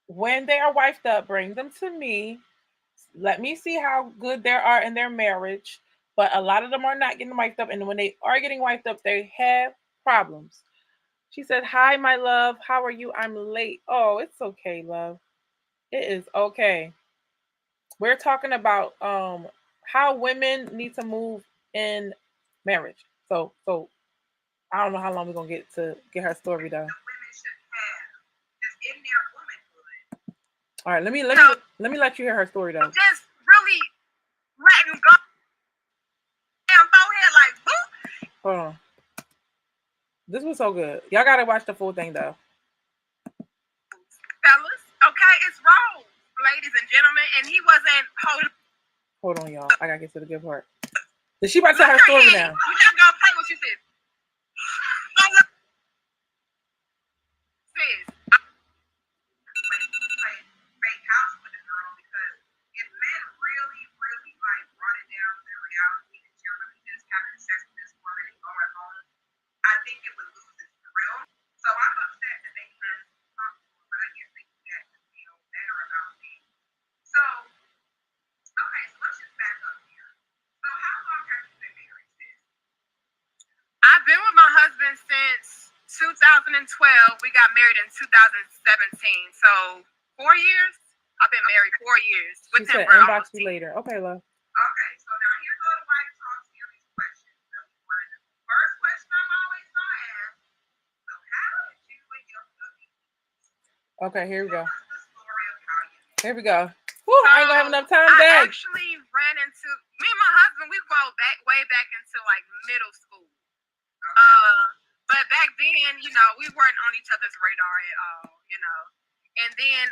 when they are wifed up, bring them to me. Let me see how good they are in their marriage. But a lot of them are not getting wifed up. And when they are getting wifed up, they have problems. She said, hi, my love. How are you? I'm late. Oh, it's okay, love. It is okay. We're talking about how women need to move in marriage. So I don't know how long we're gonna get to get her story though. Women should have just in their womanhood. All right, let me let you hear her story though. Just really letting go. Damn forehead like boop. Hold on. This was so good. Y'all gotta watch the full thing though. Fellas, okay, it's Rose, ladies and gentlemen, and he wasn't holding. Hold on, y'all. I gotta get to the good part. Is she about to tell her story now? We're not gonna play what you said. Sis, fake house with the girl because if men really, really like brought it down to the reality that you're really just having sex with this woman and going home, I think it would lose its thrill. So I'm upset that they can't talk to her, but I guess they can get to feel better about me. So, okay, so let's just back up here. So how long have you been married, sis? I've been with my husband since 2012. We got married in 2017. So 4 years. I've been married 4 years. She said inbox you later. Okay, love. Okay, so now here's a wife talk series questions. First question I'm always gonna ask. So how did you and your hubby? Okay, here we go. What's the story of how you met? Here we go. Woo, I ain't gonna have enough time today. I actually ran into me and my husband. We go way back into like middle school. But back then, you know, we weren't on each other's radar at all. You know, and then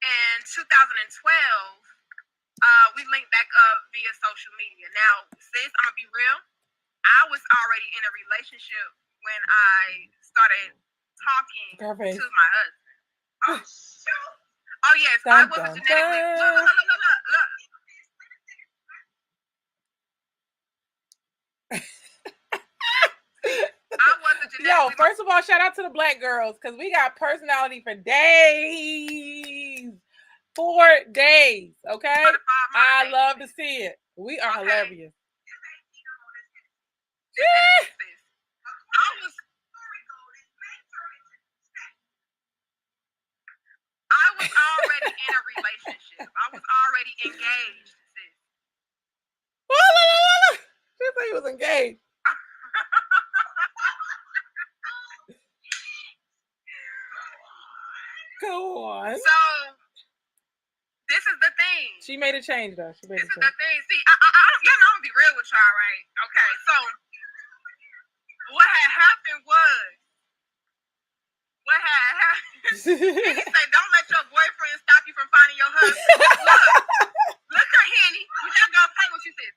in 2012, we linked back up via social media. Now, sis, I'm gonna be real. I was already in a relationship when I started talking to my husband. Oh shoot! Oh yes, I wasn't genetically. Look. Yo, first of all, shout out to the black girls because we got personality for days. 4 days, okay? I love to see it. We are hilarious. Yeah. I was already in a relationship. I was already engaged. She said he was engaged. Go on. So this is the thing. She made a change though. This is the thing. See, y'all know I'm gonna be real with y'all, right? Okay, so what had happened was, he said, don't let your boyfriend stop you from finding your husband. Look her, Henny. You're not gonna play what you said.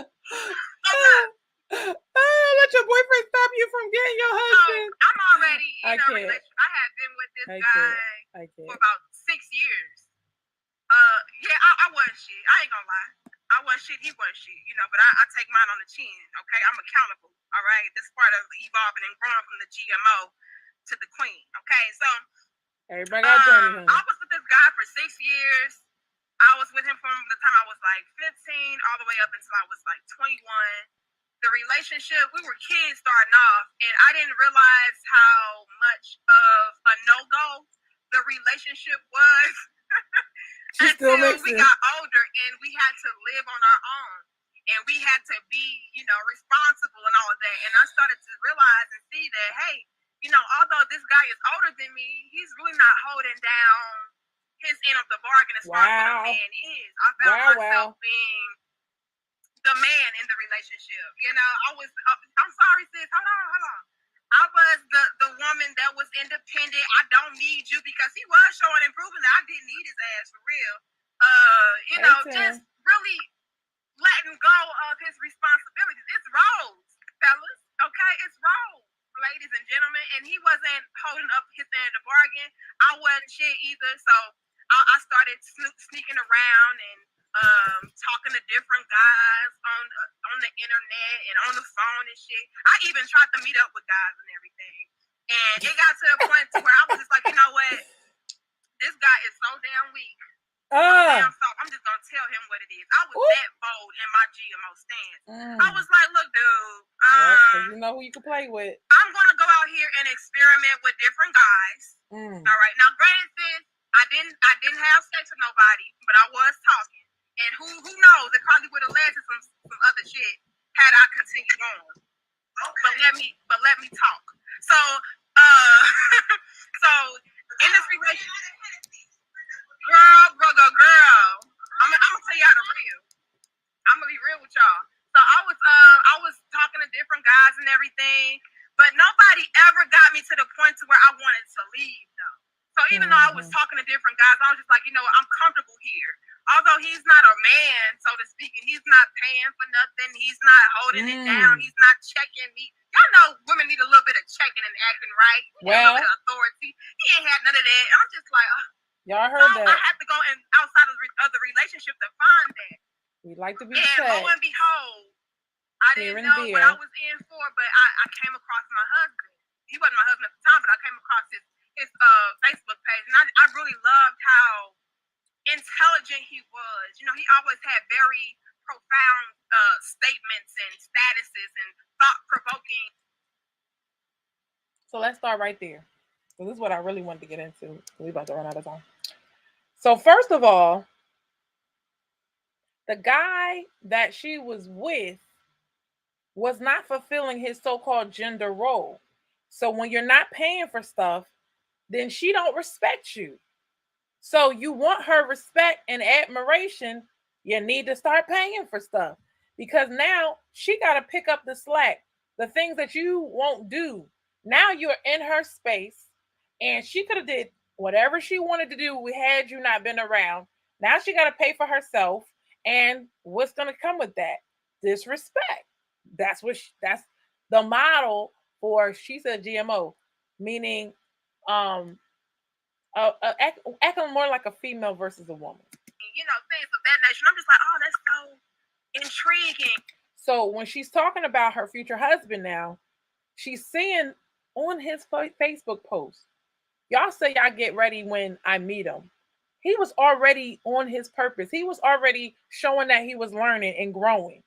So look. Let your boyfriend stop you from getting your husband. So I'm already in a relationship. I had been with this guy for about 6 years. Yeah, I wasn't shit. I ain't gonna lie. I wasn't shit. He wasn't shit. You know, but I take mine on the chin. Okay, I'm accountable. All right, this is part of evolving and growing from the GMO to the queen. Okay, so everybody got journey. I was with this guy for 6 years. I was with him from the time I was like 15 all the way up until I was like 21. The relationship, we were kids starting off, and I didn't realize how much of a no-go the relationship was until we got older and we had to live on our own. And we had to be, you know, responsible and all of that. And I started to realize and see that, hey, you know, although this guy is older than me, he's really not holding down his end of the bargain as far as what a man is. I found myself being the man in the relationship. You know, I'm sorry, sis. Hold on. I was the woman that was independent. I don't need you, because he was showing and proving that I didn't need his ass for real. You know, just really letting go of his responsibilities. It's roles, fellas. Okay, it's roles, ladies and gentlemen. And he wasn't holding up his end of the bargain. I wasn't shit either. So I started sneaking around and talking to different guys on the internet and on the phone and shit. I even tried to meet up with guys and everything. And it got to a point to where I was just like, you know what? This guy is so damn weak. I'm just gonna tell him what it is. I was that bold in my GMO stance. I was like, look, dude, you know who you can play with. I'm gonna go out here and experiment with different guys. All right. Now, granted, sis, I didn't have sex with nobody, but I was talking. And who knows? It probably would have led to some other shit had I continued on. But let me talk. So so in this relationship, girl, I'm gonna tell y'all the real. I'm gonna be real with y'all. So I was talking to different guys and everything, but nobody ever got me to the point to where I wanted to leave though. So even though I was talking to different guys, I was just like, you know what, I'm comfortable here. Although he's not a man, so to speak, and he's not paying for nothing, he's not holding it down, he's not checking me. Y'all know women need a little bit of checking and acting right, a little bit of authority. He ain't had none of that. I'm just like, y'all heard that. I had to go outside of the relationship to find that. We like to be checked. And lo and behold, I didn't know what I was in for, but I came across my husband. He wasn't my husband at the time, but I came across his Facebook page, and I really loved how intelligent he was. You know, he always had very profound statements and statuses and thought-provoking. So let's start right there. So this is what I really wanted to get into. We're about to run out of time. So first of all, the guy that she was with was not fulfilling his so-called gender role. So when you're not paying for stuff, then she don't respect you. So you want her respect and admiration, you need to start paying for stuff, because now she got to pick up the slack, the things that you won't do. Now you're in her space, and she could have did whatever she wanted to do had you not been around. Now she got to pay for herself, and what's going to come with that? Disrespect. That's the model for, she said, GMO, meaning acting more like a female versus a woman. You know, things of that nature. I'm just like, oh, that's so intriguing. So when she's talking about her future husband now, she's saying on his Facebook post, y'all say y'all get ready when I meet him. He was already on his purpose. He was already showing that he was learning and growing.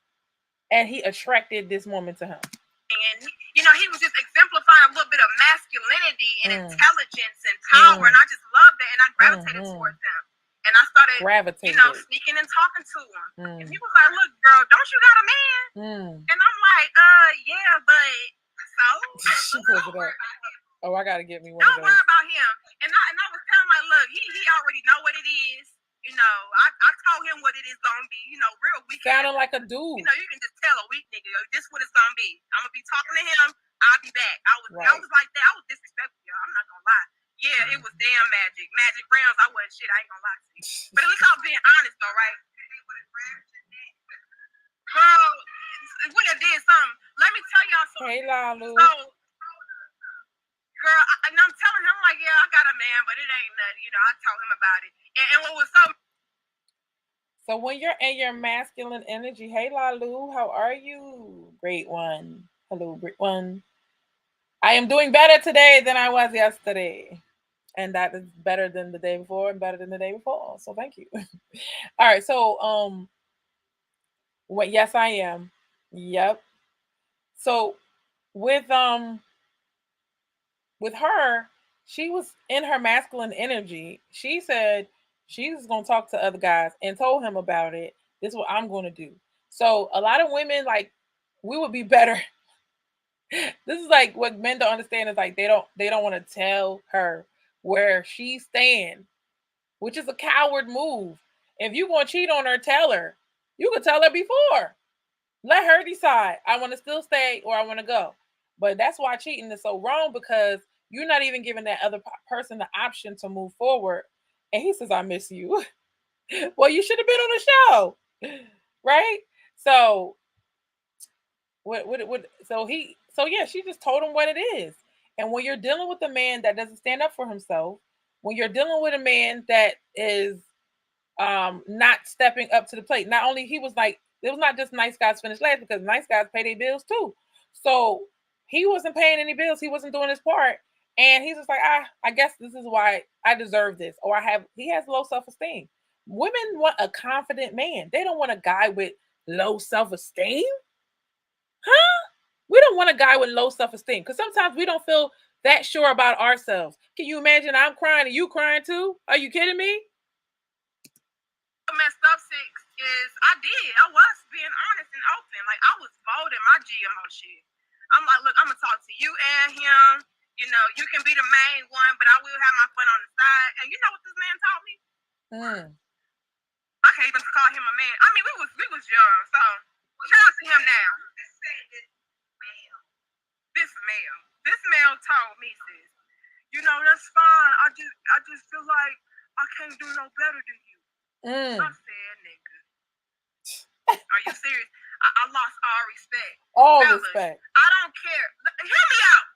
And he attracted this woman to him. And, you know, he was just exemplifying a little bit of masculinity and intelligence and power. And I just loved it. And I gravitated towards him. And I started, you know, sneaking and talking to him. And he was like, look, girl, don't you got a man? And I'm like, yeah, but so? Oh, I got to get me one of those. Don't worry about him. And I was telling him, like, him what it is gonna be. You know, real weak. Sounding like a dude. You know, you can just tell a weak nigga, this what it's gonna be. I'm gonna be talking to him. I'll be back. I was like that. I was disrespectful, y'all. I'm not gonna lie. Yeah, it was damn magic. Magic rounds. I wasn't shit. I ain't gonna lie to you. But at least I was being honest, though, right? Girl, when I did something, let me tell y'all something. Hey, Lalu. So, girl, and I'm telling him, like, yeah, I got a man, but it ain't nothing. You know, I told him about it. And what was so... So when you're in your masculine energy, hey, Lalu, how are you? Great one. Hello, great one. I am doing better today than I was yesterday. And that is better than the day before and better than the day before. So thank you. All right. So, what? Yes, I am. Yep. So with her, she was in her masculine energy. She said she's going to talk to other guys and told him about it. This is what I'm going to do. So a lot of women, like, we would be better. This is like what men don't understand is like they don't want to tell her where she stands, which is a coward move. If you want to cheat on her, tell her. You could tell her before. Let her decide. I want to still stay or I want to go. But that's why cheating is so wrong, because you're not even giving that other person the option to move forward. And he says, I miss you. Well, you should have been on the show. Right? So yeah, she just told him what it is. And when you're dealing with a man that doesn't stand up for himself, when you're dealing with a man that is not stepping up to the plate, not only he was like, it was not just nice guys finish last, because nice guys pay their bills too. So he wasn't paying any bills, he wasn't doing his part, and he's just like, I guess this is why I deserve this, or he has low self-esteem. Women want a confident man. They don't want a guy with low self-esteem. Huh? We don't want a guy with low self-esteem, because sometimes we don't feel that sure about ourselves. Can you imagine I'm crying and you crying too? Are you kidding me? Messed up Six is I was being honest and open. Like, I was bold in my GMO shit. I'm like, look, I'm gonna talk to you and him. You know, you can be the main one, but I will have my fun on the side. And you know what this man taught me? I can't even call him a man. I mean, we was young, so shout out to him now. This male told me, sis, you know, that's fine. I just feel like I can't do no better than you. I said, nigga, are you serious? I lost all respect. All respect. I don't care. Hear me out.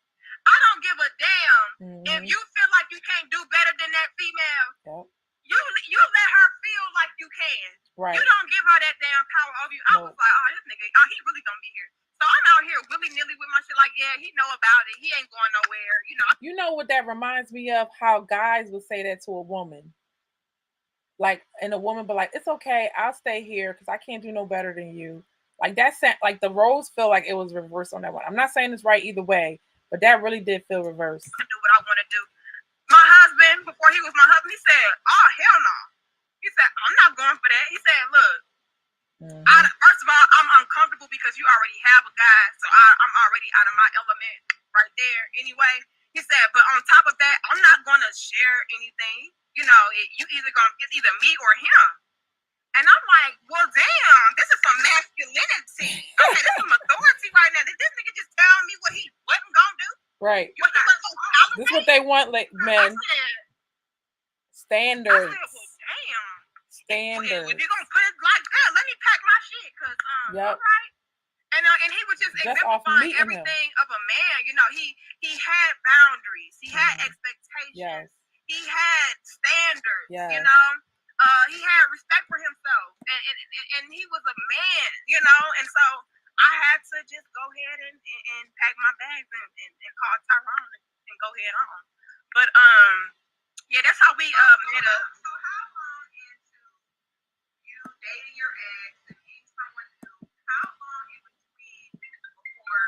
I don't give a damn if you feel like you can't do better than that female. Yep. You let her feel like you can. Right. You don't give her that damn power over you. I was like, oh, this nigga, he really gonna be here. So I'm out here willy-nilly with my shit like, yeah, he know about it. He ain't going nowhere. You know what that reminds me of? How guys would say that to a woman. Like, and a woman be like, it's okay, I'll stay here because I can't do no better than you. Like, that's like the roles feel like it was reversed on that one. I'm not saying it's right either way, but that really did feel reversed. I do what I want to do. My husband, before he was my husband, he said, oh, hell no. He said, I'm not going for that. He said, look, first of all, I'm uncomfortable because you already have a guy, so I'm already out of my element right there anyway. He said, but on top of that, I'm not going to share anything. You know, it's either me or him. And I'm like, well, damn, this is some masculinity. Okay, this is some authority right now. Did this nigga just tell me what he wasn't going to do? Right. This is what they want, like, men. Standards. I said, well, damn. Standards. If you're going to put it like that, let me pack my shit, because, all right. And he was just exemplifying everything of a man. You know, he had boundaries. He had expectations. Yes. He had standards. Yes. You know, he had respect for himself, and he was a man. You know, and so I had to just go ahead and pack my bags and call Tyrone and go ahead on. But yeah, that's how we met up. So how long into you dating your ex and meeting someone new? How long in between before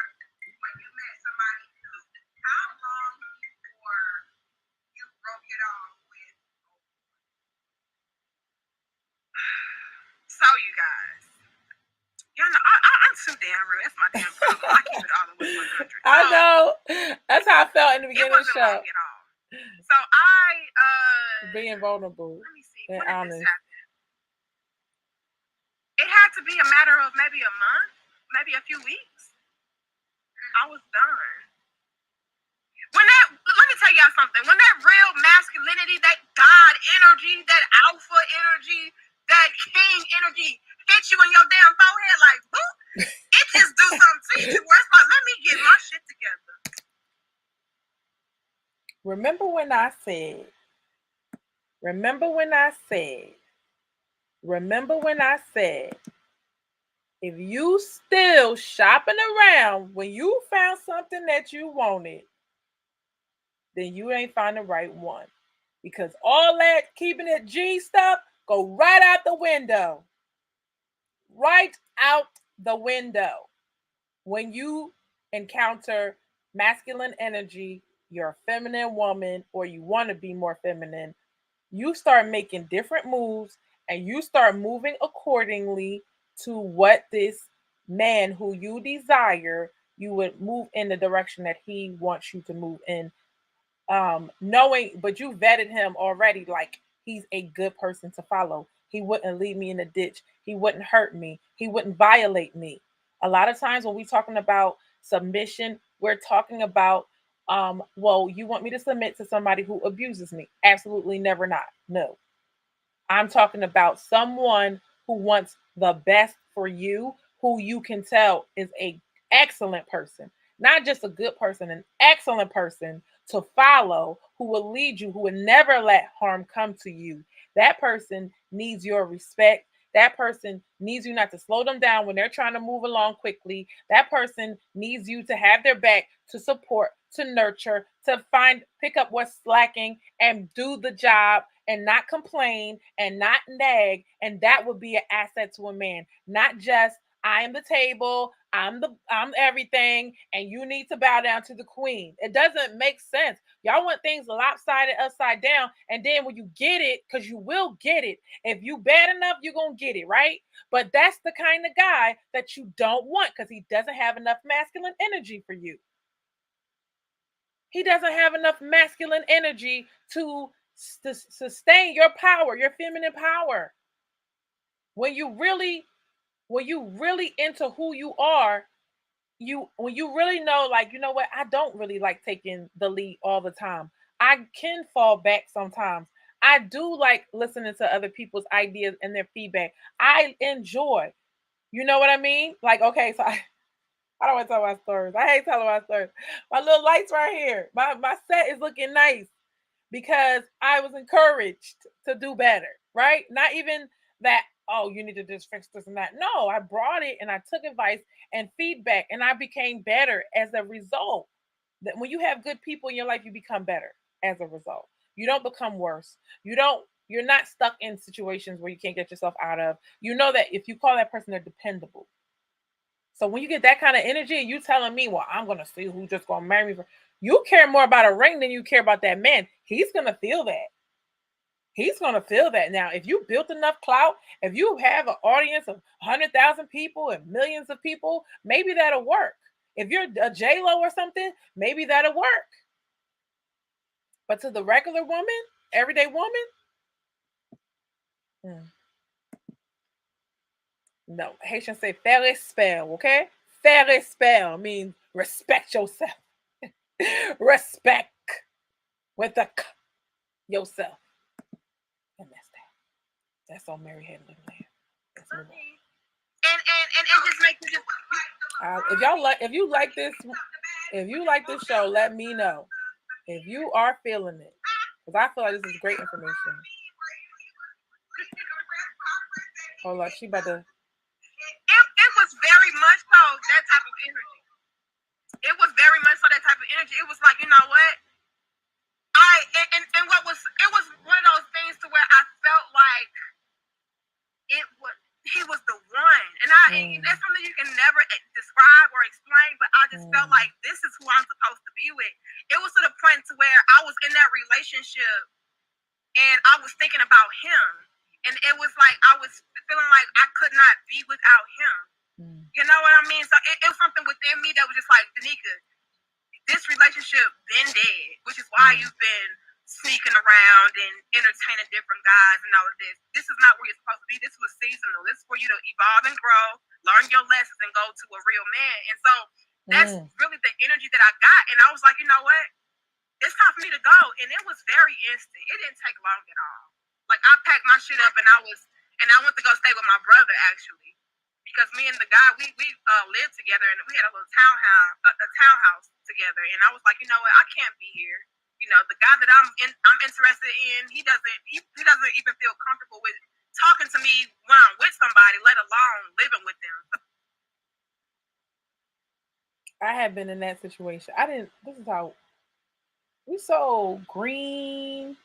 when you met somebody new? How long before you broke it off with? So you guys, y'all know I'm too damn real. That's my damn problem. I keep it all the way 100. I know. That's how I felt in the beginning of the show. Long at all. So I being vulnerable let me see. and when honest. did this happen? matter of maybe a month, maybe a few weeks, I was done. Let me tell y'all something. When that real masculinity, that God energy, that alpha energy, that king energy hits you in your damn forehead like boop, it just do something to you. Where it's like, let me get my shit together. Remember when I said, if you still shopping around when you found something that you wanted, then you ain't found the right one. Because all that keeping it G stuff go right out the window. Right out the window. When you encounter masculine energy, you're a feminine woman or you want to be more feminine, you start making different moves and you start moving accordingly to what this man who you desire, you would move in the direction that he wants you to move in, knowing, but you vetted him already, like he's a good person to follow. He wouldn't leave me in a ditch, he wouldn't hurt me, he wouldn't violate me. A lot of times when we're talking about submission, we're talking about, well, you want me to submit to somebody who abuses me? Absolutely never, not. No. I'm talking about someone who wants the best for you, who you can tell is a excellent person, not just a good person, an excellent person to follow, who will lead you, who will never let harm come to you. That person needs your respect. That person needs you not to slow them down when they're trying to move along quickly. That person needs you to have their back, to support, to nurture, to pick up what's lacking and do the job and not complain and not nag. And that would be an asset to a man, not just I am the table, I'm everything, and you need to bow down to the queen. It doesn't make sense. Y'all want things lopsided, upside down, and then when you get it, because you will get it, if you bad enough, you're gonna get it, right? But that's the kind of guy that you don't want because he doesn't have enough masculine energy for you. He doesn't have enough masculine energy to sustain your power, your feminine power. When you really into who you are, when you really know, like, you know what, I don't really like taking the lead all the time. I can fall back sometimes. I do like listening to other people's ideas and their feedback. I enjoy, you know what I mean? Like, okay, so I don't want to tell my stories. I hate telling my stories. My little lights right here. My set is looking nice because I was encouraged to do better, right? Not even that, oh, you need to just fix this and that. No, I brought it and I took advice and feedback and I became better as a result. That when you have good people in your life, you become better as a result. You don't become worse. You're not stuck in situations where you can't get yourself out of. You know that if you call that person, they're dependable. So when you get that kind of energy, you telling me, well, I'm gonna see who's just gonna marry me. You care more about a ring than you care about that man. He's gonna feel that. He's gonna feel that. Now, if you built enough clout, if you have an audience of 100,000 people and millions of people, maybe that'll work. If you're a J Lo or something, maybe that'll work. But to the regular woman, everyday woman, mm, no. Haitians say faire spell, okay? Faire spell means respect yourself. Respect with a k, yourself. And that's that. That's on Mary Had Little Lamb. Let's move on. And it just makes me just if you like this show, let me know. If you are feeling it. Because I feel like this is great information. Hold on, she about to. It was very much so that type of energy. It was very much so that type of energy. It was like, you know what? And what was, it was one of those things to where I felt like he was the one. And that's something you can never describe or explain, but I just felt like this is who I'm supposed to be with. It was to the point to where I was in that relationship and I was thinking about him. And it was like I was feeling like I could not be without him. You know what I mean? So it was something within me that was just like, Danica, this relationship been dead, which is why you've been sneaking around and entertaining different guys and all of this. This is not where you're supposed to be. This was seasonal. This is for you to evolve and grow, learn your lessons, and go to a real man. And so that's really the energy that I got. And I was like, you know what? It's time for me to go. And it was very instant. It didn't take long at all. Like I packed my shit up and I went to go stay with my brother actually. Because me and the guy, we lived together and we had a little townhouse together. And I was like, you know what? I can't be here. You know, the guy that I'm interested in, he doesn't even feel comfortable with talking to me when I'm with somebody, let alone living with them. I have been in that situation. This is how we so green,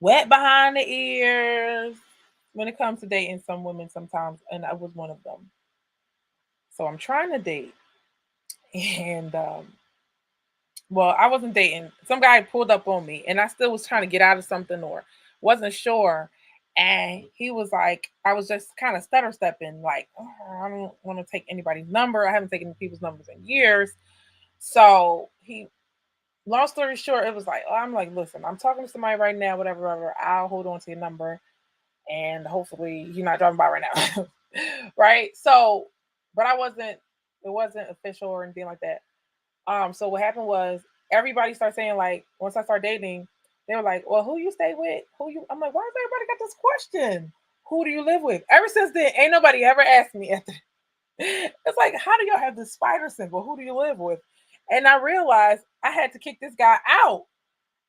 wet behind the ears when it comes to dating some women sometimes, and I was one of them. So I'm trying to date, and well, I wasn't dating. Some guy pulled up on me, and I still was trying to get out of something or wasn't sure. And he was like, I was just kind of stutter stepping, like, oh, I don't want to take anybody's number. I haven't taken people's numbers in years. So long story short, it was like, oh, I'm like, listen, I'm talking to somebody right now, whatever. I'll hold on to your number, and hopefully you're not driving by right now, right? So, but it wasn't official or anything like that. So what happened was everybody started saying like, once I started dating, they were like, well, who you stay with? Who you? I'm like, why has everybody got this question? Who do you live with? Ever since then, ain't nobody ever asked me. It's like, how do y'all have this spider symbol? Who do you live with? And I realized I had to kick this guy out.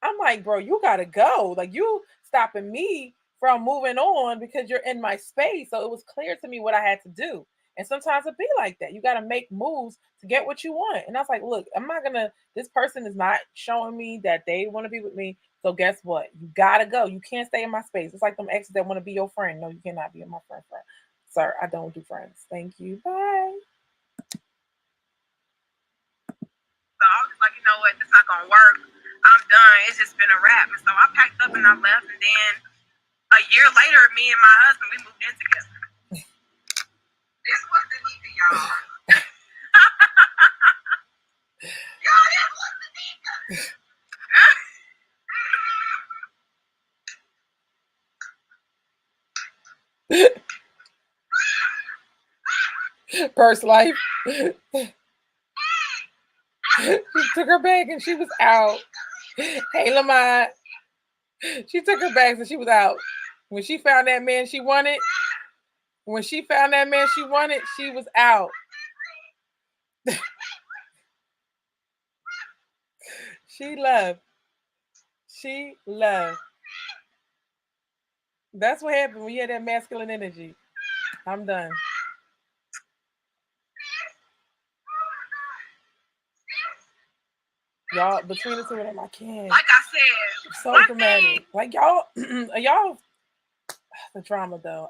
I'm like, bro, you gotta go. Like you stopping me from moving on because you're in my space. So it was clear to me what I had to do. And sometimes it be like that. You gotta make moves to get what you want. And I was like, look, I'm not gonna. This person is not showing me that they want to be with me. So guess what? You gotta go. You can't stay in my space. It's like them exes that want to be your friend. No, you cannot be my friend. Sir, I don't do friends. Thank you. Bye. So I was like, you know what? This is not gonna work. I'm done. It's just been a wrap. And so I packed up and I left. And then a year later, me and my husband, we moved in together. This was the nigga, y'all. Y'all, this was the nigga. First life. She took her bag and she was out. Hey, Lamont. She took her bags and she was out. When she found that man she wanted, she was out. She left. She left. That's what happened when you had that masculine energy. I'm done. Y'all, between the two of them, I can't. Like I said, so dramatic. Like y'all, y'all, the drama though.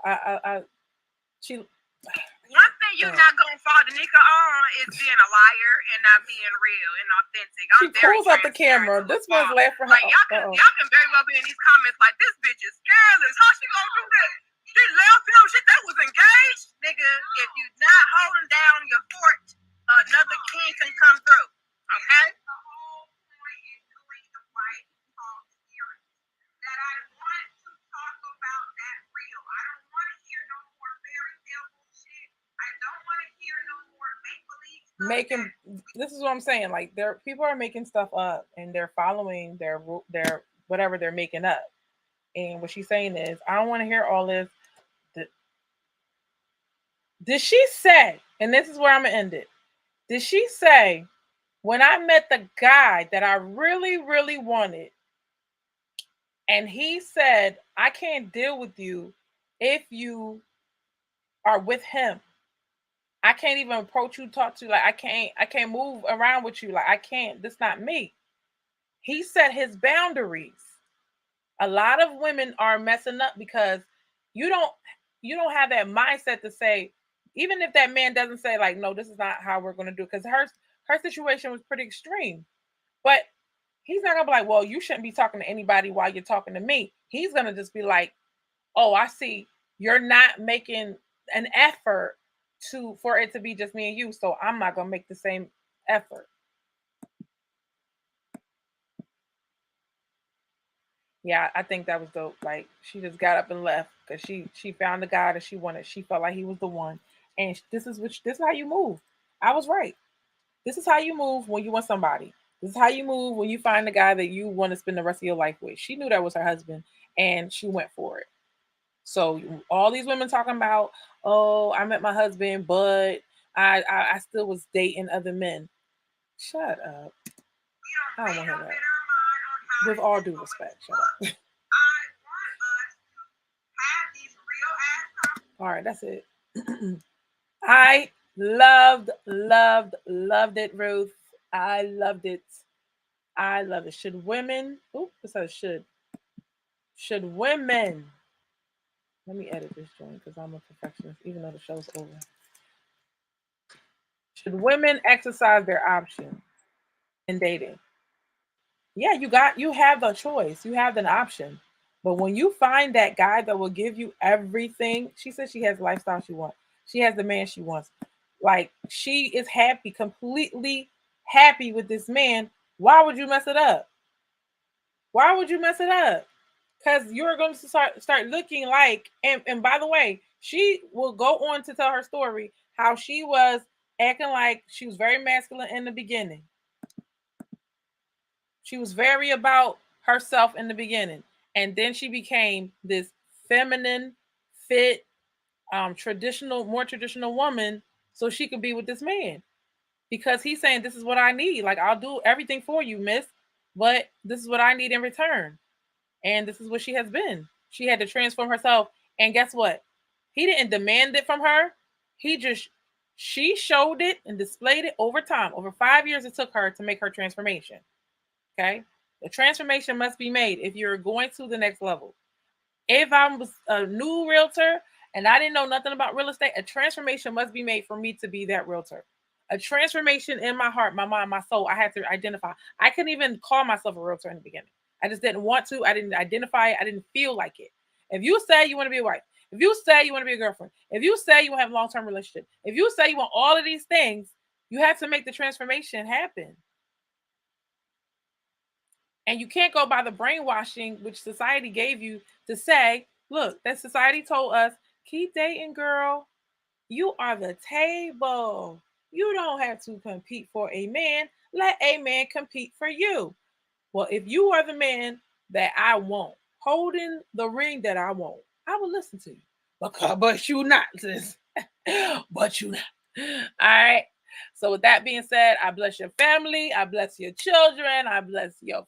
She. One thing you're not gonna fall to Nika on is being a liar and not being real and authentic. She pulls up the camera. This one's laughing. Like y'all can very well be in these comments like this bitch is scandalous. How she gonna do that? She left him. Shit, that was engaged, nigga. If you're not holding down your fort, another king can come through. Okay. The whole point is doing the right talk series. That I want to talk about that real. I don't want to hear no more fairy tale bullshit. I don't want to hear no more make believe. Making this is what I'm saying. Like people are making stuff up and they're following their whatever they're making up. And what she's saying is, I don't want to hear all this. Did she say? And this is where I'm gonna end it. Did she say when I met the guy that I really, really wanted, and he said I can't deal with you if you are with him? I can't even approach you, talk to you. Like I can't move around with you. Like I can't. That's not me. He set his boundaries. A lot of women are messing up because you don't have that mindset to say, even if that man doesn't say like, no, this is not how we're going to do it, because her situation was pretty extreme. But he's not gonna be like, well, you shouldn't be talking to anybody while you're talking to me. He's gonna just be like, oh, I see you're not making an effort for it to be just me and you, so I'm not gonna make the same effort. Yeah, I think that was dope. Like she just got up and left because she found the guy that she wanted. She felt like he was the one, and this is how you move. I was right. This is how you move when you want somebody. This is how you move when you find the guy that you want to spend the rest of your life with. She knew that was her husband, and she went for it. So all these women talking about, oh, I met my husband, but I still was dating other men. Shut up. I don't want to hear that. With all due respect, shut up. All right, that's it. I loved it, Ruth. I loved it. I love it. Should women? Oh, this says should. Should women? Let me edit this joint because I'm a perfectionist, even though the show's over. Should women exercise their option in dating? Yeah, you have the choice. You have an option. But when you find that guy that will give you everything, she says she has the lifestyle she wants. She has the man she wants. Like she is happy, completely happy with this man. Why would you mess it up? Why would you mess it up? Because you're going to start looking like, and by the way, she will go on to tell her story how she was acting like she was very masculine in the beginning. She was very about herself in the beginning. And then she became this feminine, fit, more traditional woman so she could be with this man. Because he's saying, this is what I need. Like, I'll do everything for you, miss, but this is what I need in return. And this is what she has been. She had to transform herself. And guess what? He didn't demand it from her. He just, she showed it and displayed it over time. Over 5 years, it took her to make her transformation. Okay. The transformation must be made if you're going to the next level. If I was a new realtor and I didn't know nothing about real estate, a transformation must be made for me to be that realtor. A transformation in my heart, my mind, my soul. I had to identify. I couldn't even call myself a realtor in the beginning. I just didn't want to. I didn't identify it. I didn't feel like it. If you say you want to be a wife, if you say you want to be a girlfriend, if you say you want to have a long-term relationship, if you say you want all of these things, you have to make the transformation happen. And you can't go by the brainwashing which society gave you to say, look, that society told us, keep dating, girl. You are the table. You don't have to compete for a man. Let a man compete for you. Well, if you are the man that I want, holding the ring that I want, I will listen to you. But you not, sis. But you not. All right. So with that being said, I bless your family. I bless your children. I bless your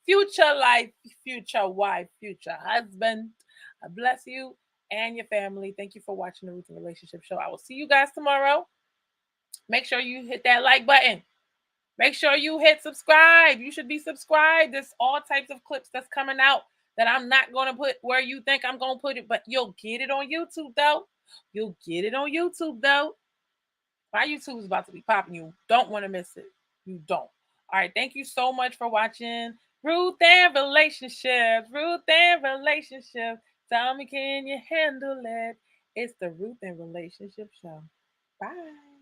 future life, future wife, future husband. I bless you and your family. Thank you for watching the Ruth and Relationship Show. I will see you guys tomorrow. Make sure you hit that like button. Make sure you hit subscribe. You should be subscribed. There's all types of clips that's coming out that I'm not going to put where you think I'm going to put it, but you'll get it on YouTube though. You'll get it on YouTube though. My YouTube is about to be popping. You don't want to miss it. You don't. All right. Thank you so much for watching Ruth and Relationships. Ruth and Relationships. Tell me, can you handle it? It's the Ruth and Relationship Show. Bye.